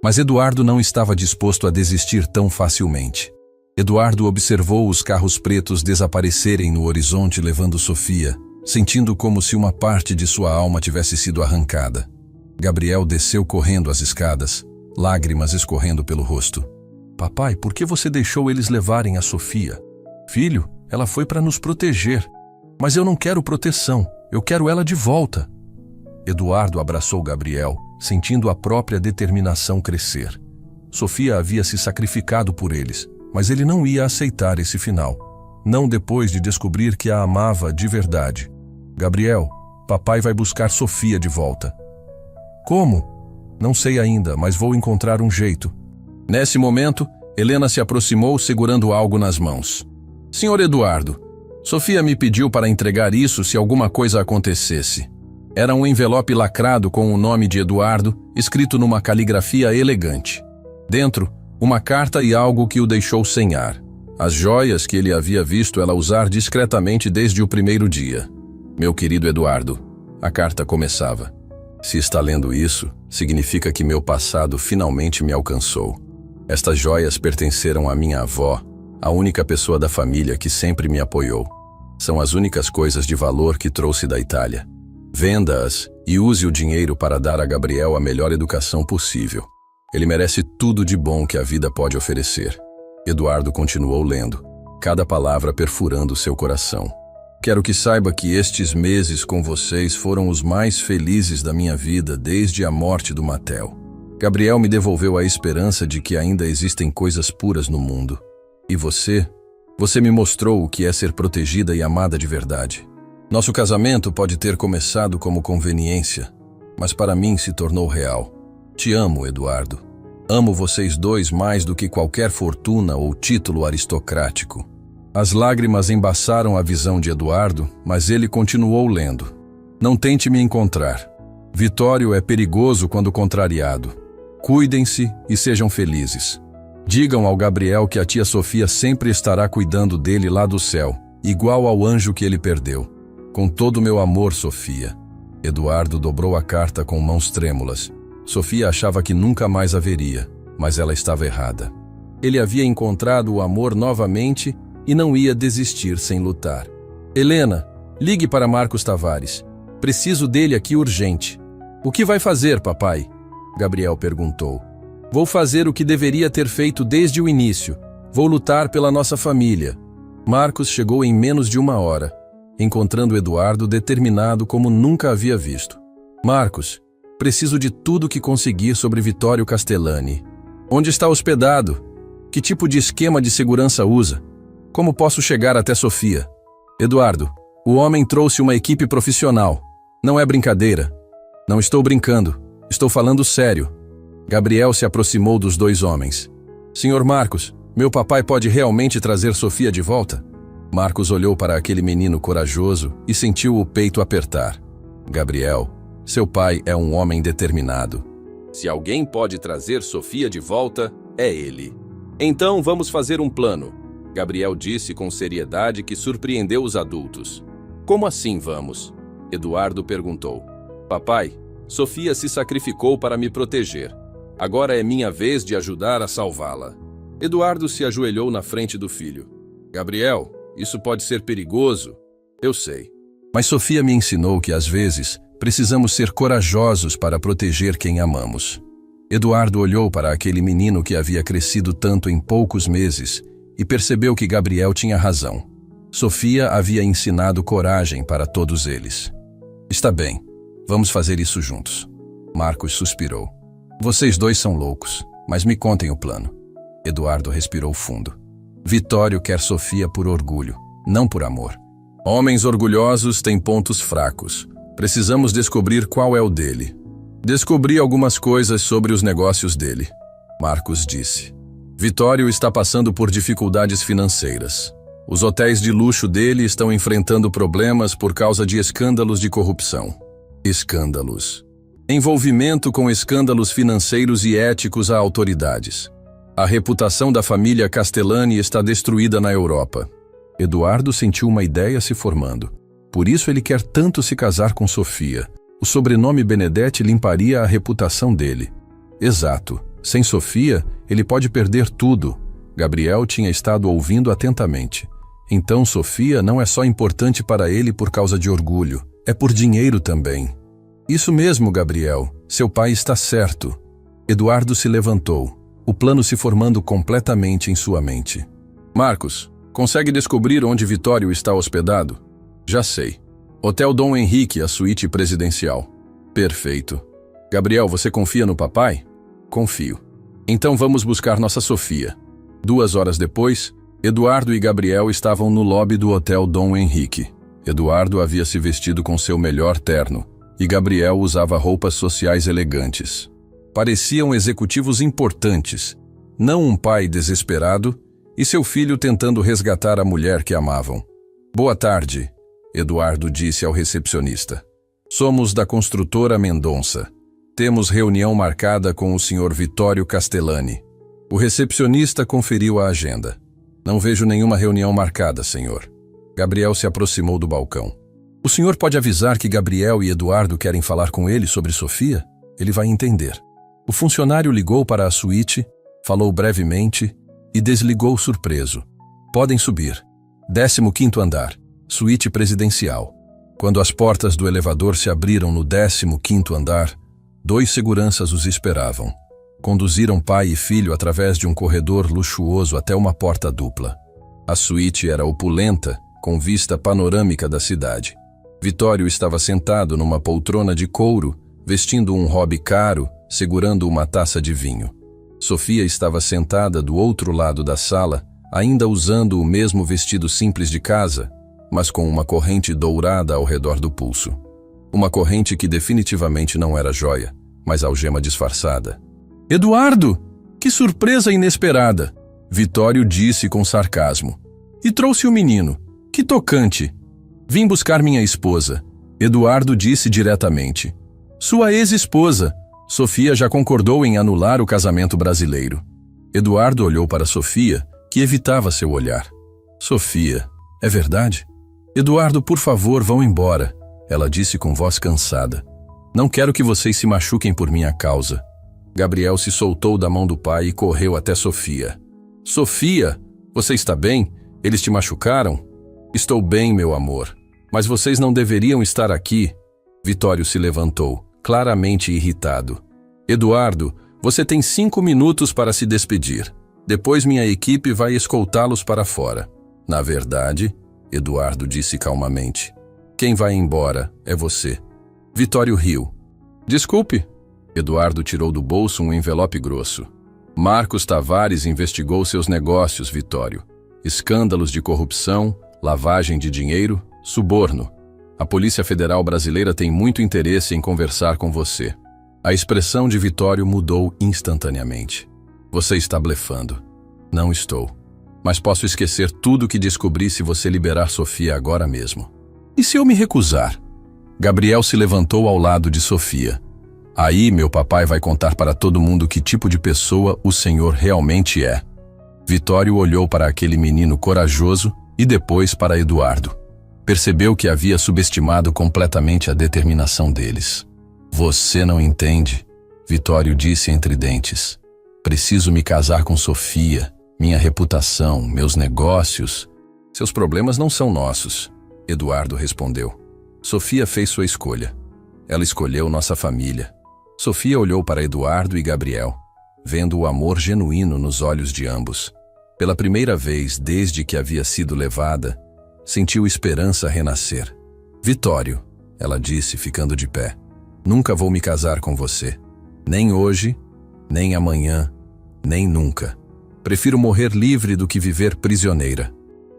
Mas Eduardo não estava disposto a desistir tão facilmente. Eduardo observou os carros pretos desaparecerem no horizonte levando Sofia, sentindo como se uma parte de sua alma tivesse sido arrancada. Gabriel desceu correndo as escadas, lágrimas escorrendo pelo rosto. Papai, por que você deixou eles levarem a Sofia? Filho, ela foi para nos proteger. Mas eu não quero proteção, eu quero ela de volta. Eduardo abraçou Gabriel, sentindo a própria determinação crescer. Sofia havia se sacrificado por eles, mas ele não ia aceitar esse final. Não depois de descobrir que a amava de verdade. Gabriel, papai vai buscar Sofia de volta. Como? Não sei ainda, mas vou encontrar um jeito. Nesse momento, Helena se aproximou segurando algo nas mãos. Senhor Eduardo, Sofia me pediu para entregar isso se alguma coisa acontecesse. Era um envelope lacrado com o nome de Eduardo, escrito numa caligrafia elegante. Dentro, uma carta e algo que o deixou sem ar. As joias que ele havia visto ela usar discretamente desde o primeiro dia. Meu querido Eduardo, a carta começava. Se está lendo isso, significa que meu passado finalmente me alcançou. Estas joias pertenceram à minha avó, a única pessoa da família que sempre me apoiou. São as únicas coisas de valor que trouxe da Itália. Venda-as e use o dinheiro para dar a Gabriel a melhor educação possível. Ele merece tudo de bom que a vida pode oferecer. Eduardo continuou lendo, cada palavra perfurando seu coração. Quero que saiba que estes meses com vocês foram os mais felizes da minha vida desde a morte do Matel. Gabriel me devolveu a esperança de que ainda existem coisas puras no mundo. E você? Você me mostrou o que é ser protegida e amada de verdade. Nosso casamento pode ter começado como conveniência, mas para mim se tornou real. Te amo, Eduardo. Amo vocês dois mais do que qualquer fortuna ou título aristocrático. As lágrimas embaçaram a visão de Eduardo, mas ele continuou lendo. Não tente me encontrar. Vitório é perigoso quando contrariado. Cuidem-se e sejam felizes. Digam ao Gabriel que a tia Sofia sempre estará cuidando dele lá do céu, igual ao anjo que ele perdeu. Com todo o meu amor, Sofia. Eduardo dobrou a carta com mãos trêmulas. Sofia achava que nunca mais haveria, mas ela estava errada. Ele havia encontrado o amor novamente e não ia desistir sem lutar. Helena, ligue para Marcos Tavares. Preciso dele aqui urgente. O que vai fazer, papai? Gabriel perguntou. Vou fazer o que deveria ter feito desde o início. Vou lutar pela nossa família. Marcos chegou em menos de 1 hora, encontrando Eduardo determinado como nunca havia visto. Marcos, preciso de tudo que conseguir sobre Vittorio Castellani. Onde está hospedado? Que tipo de esquema de segurança usa? Como posso chegar até Sofia? Eduardo, o homem trouxe uma equipe profissional. Não é brincadeira. Não estou brincando. Estou falando sério. Gabriel se aproximou dos 2 homens. Senhor Marcos, meu papai pode realmente trazer Sofia de volta? Marcos olhou para aquele menino corajoso e sentiu o peito apertar. Gabriel, seu pai é um homem determinado. Se alguém pode trazer Sofia de volta, é ele. Então vamos fazer um plano, Gabriel disse com seriedade que surpreendeu os adultos. Como assim vamos? Eduardo perguntou. Papai, Sofia se sacrificou para me proteger. Agora é minha vez de ajudar a salvá-la. Eduardo se ajoelhou na frente do filho. Gabriel, isso pode ser perigoso. Eu sei. Mas Sofia me ensinou que às vezes precisamos ser corajosos para proteger quem amamos. Eduardo olhou para aquele menino que havia crescido tanto em poucos meses e percebeu que Gabriel tinha razão. Sofia havia ensinado coragem para todos eles. Está bem, vamos fazer isso juntos. Marcos suspirou. Vocês 2 são loucos, mas me contem o plano. Eduardo respirou fundo. Vittorio quer Sofia por orgulho, não por amor. Homens orgulhosos têm pontos fracos. Precisamos descobrir qual é o dele. Descobri algumas coisas sobre os negócios dele, Marcos disse. Vittorio está passando por dificuldades financeiras. Os hotéis de luxo dele estão enfrentando problemas por causa de escândalos de corrupção. Escândalos. Envolvimento com escândalos financeiros e éticos a autoridades. A reputação da família Castellani está destruída na Europa. Eduardo sentiu uma ideia se formando. Por isso ele quer tanto se casar com Sofia. O sobrenome Benedetti limparia a reputação dele. Exato. Sem Sofia, ele pode perder tudo. Gabriel tinha estado ouvindo atentamente. Então Sofia não é só importante para ele por causa de orgulho. É por dinheiro também. Isso mesmo, Gabriel. Seu pai está certo. Eduardo se levantou. o plano se formando completamente em sua mente. Marcos, consegue descobrir onde Vitório está hospedado? Já sei. Hotel Dom Henrique, a suíte presidencial. Perfeito. Gabriel, você confia no papai? Confio. Então vamos buscar nossa Sofia. 2 horas depois, Eduardo e Gabriel estavam no lobby do Hotel Dom Henrique. Eduardo havia se vestido com seu melhor terno, e Gabriel usava roupas sociais elegantes. Pareciam executivos importantes, não um pai desesperado e seu filho tentando resgatar a mulher que amavam. Boa tarde, Eduardo disse ao recepcionista. Somos da construtora Mendonça. Temos reunião marcada com o Sr. Vitório Castellani. O recepcionista conferiu a agenda. Não vejo nenhuma reunião marcada, senhor. Gabriel se aproximou do balcão. O senhor pode avisar que Gabriel e Eduardo querem falar com ele sobre Sofia? Ele vai entender. O funcionário ligou para a suíte, falou brevemente e desligou surpreso. Podem subir. 15º andar, suíte presidencial. Quando as portas do elevador se abriram no 15º andar, 2 seguranças os esperavam. Conduziram pai e filho através de um corredor luxuoso até uma porta dupla. A suíte era opulenta, com vista panorâmica da cidade. Vitório estava sentado numa poltrona de couro, vestindo um hobby caro, segurando uma taça de vinho. Sofia estava sentada do outro lado da sala, ainda usando o mesmo vestido simples de casa, mas com uma corrente dourada ao redor do pulso. Uma corrente que definitivamente não era joia, mas algema disfarçada. Eduardo! Que surpresa inesperada! Vitório disse com sarcasmo. E trouxe o menino. Que tocante! Vim buscar minha esposa. Eduardo disse diretamente. Sua ex-esposa. Sofia já concordou em anular o casamento brasileiro. Eduardo olhou para Sofia, que evitava seu olhar. Sofia, é verdade? Eduardo, por favor, vão embora. Ela disse com voz cansada. Não quero que vocês se machuquem por minha causa. Gabriel se soltou da mão do pai e correu até Sofia. Sofia, você está bem? Eles te machucaram? Estou bem, meu amor. Mas vocês não deveriam estar aqui. Vitório se levantou, claramente irritado. Eduardo, você tem 5 minutos para se despedir. Depois minha equipe vai escoltá-los para fora. Na verdade, Eduardo disse calmamente. Quem vai embora é você. Vitório riu. Desculpe. Eduardo tirou do bolso um envelope grosso. Marcos Tavares investigou seus negócios, Vitório. Escândalos de corrupção, lavagem de dinheiro, suborno. A Polícia Federal Brasileira tem muito interesse em conversar com você. A expressão de Vitório mudou instantaneamente. Você está blefando. Não estou. Mas posso esquecer tudo que descobri se você liberar Sofia agora mesmo. E se eu me recusar? Gabriel se levantou ao lado de Sofia. Aí meu papai vai contar para todo mundo que tipo de pessoa o senhor realmente é. Vitório olhou para aquele menino corajoso e depois para Eduardo. Percebeu que havia subestimado completamente a determinação deles. Você não entende, Vitório disse entre dentes. Preciso me casar com Sofia, minha reputação, meus negócios. Seus problemas não são nossos, Eduardo respondeu. Sofia fez sua escolha. Ela escolheu nossa família. Sofia olhou para Eduardo e Gabriel, vendo o amor genuíno nos olhos de ambos. Pela primeira vez desde que havia sido levada, sentiu esperança renascer. Vitório, ela disse, ficando de pé. Nunca vou me casar com você. Nem hoje, nem amanhã, nem nunca. Prefiro morrer livre do que viver prisioneira.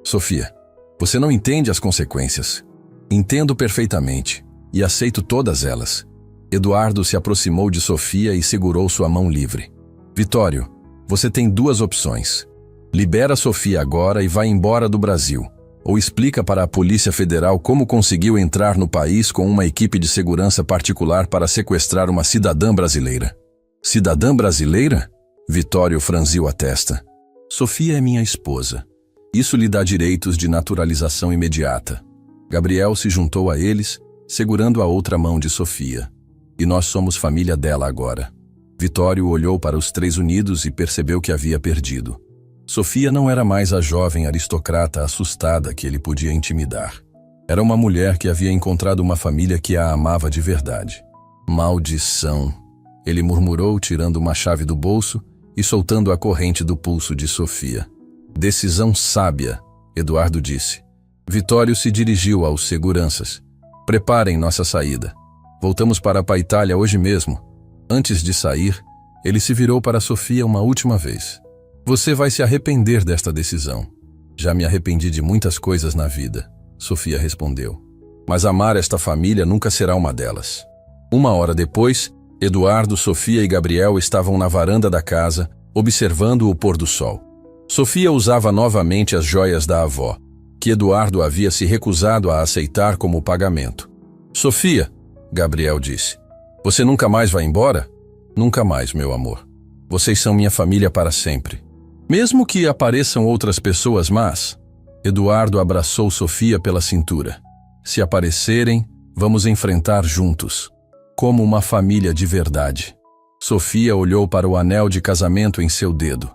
Sofia, você não entende as consequências. Entendo perfeitamente, e aceito todas elas. Eduardo se aproximou de Sofia e segurou sua mão livre. Vitório, você tem 2 opções. Libera Sofia agora e vai embora do Brasil. Ou explica para a Polícia Federal como conseguiu entrar no país com uma equipe de segurança particular para sequestrar uma cidadã brasileira. Cidadã brasileira? Vitório franziu a testa. Sofia é minha esposa. Isso lhe dá direitos de naturalização imediata. Gabriel se juntou a eles, segurando a outra mão de Sofia. E nós somos família dela agora. Vitório olhou para os 3 unidos e percebeu que havia perdido. Sofia não era mais a jovem aristocrata assustada que ele podia intimidar. Era uma mulher que havia encontrado uma família que a amava de verdade. Maldição! Ele murmurou, tirando uma chave do bolso e soltando a corrente do pulso de Sofia. Decisão sábia, Eduardo disse. Vitório se dirigiu aos seguranças. Preparem nossa saída. Voltamos para a Paitália hoje mesmo. Antes de sair, ele se virou para Sofia uma última vez. Você vai se arrepender desta decisão. Já me arrependi de muitas coisas na vida, Sofia respondeu. Mas amar esta família nunca será uma delas. Uma hora depois, Eduardo, Sofia e Gabriel estavam na varanda da casa, observando o pôr do sol. Sofia usava novamente as joias da avó, que Eduardo havia se recusado a aceitar como pagamento. Sofia, Gabriel disse, você nunca mais vai embora? Nunca mais, meu amor. Vocês são minha família para sempre. Mesmo que apareçam outras pessoas más, Eduardo abraçou Sofia pela cintura. Se aparecerem, vamos enfrentar juntos, como uma família de verdade. Sofia olhou para o anel de casamento em seu dedo.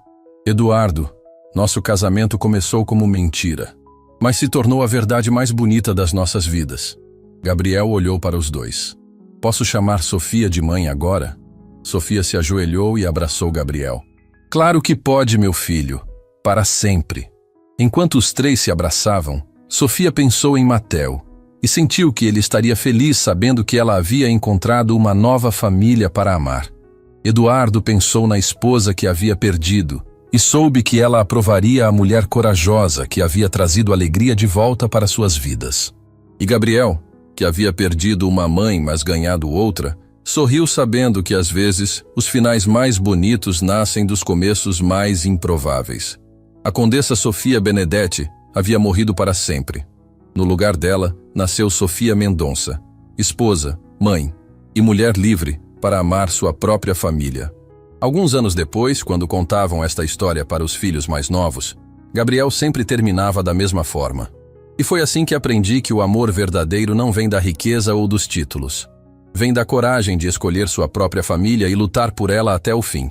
Eduardo, nosso casamento começou como mentira, mas se tornou a verdade mais bonita das nossas vidas. Gabriel olhou para os dois. Posso chamar Sofia de mãe agora? Sofia se ajoelhou e abraçou Gabriel. Claro que pode, meu filho, para sempre. Enquanto os três se abraçavam, Sofia pensou em Mateo e sentiu que ele estaria feliz sabendo que ela havia encontrado uma nova família para amar. Eduardo pensou na esposa que havia perdido e soube que ela aprovaria a mulher corajosa que havia trazido alegria de volta para suas vidas. E Gabriel, que havia perdido uma mãe mas ganhado outra, sorriu sabendo que às vezes os finais mais bonitos nascem dos começos mais improváveis. A condessa Sofia Benedetti havia morrido para sempre. No lugar dela, nasceu Sofia Mendonça, esposa, mãe e mulher livre para amar sua própria família. Alguns anos depois, quando contavam esta história para os filhos mais novos, Gabriel sempre terminava da mesma forma. E foi assim que aprendi que o amor verdadeiro não vem da riqueza ou dos títulos. Vem da coragem de escolher sua própria família e lutar por ela até o fim.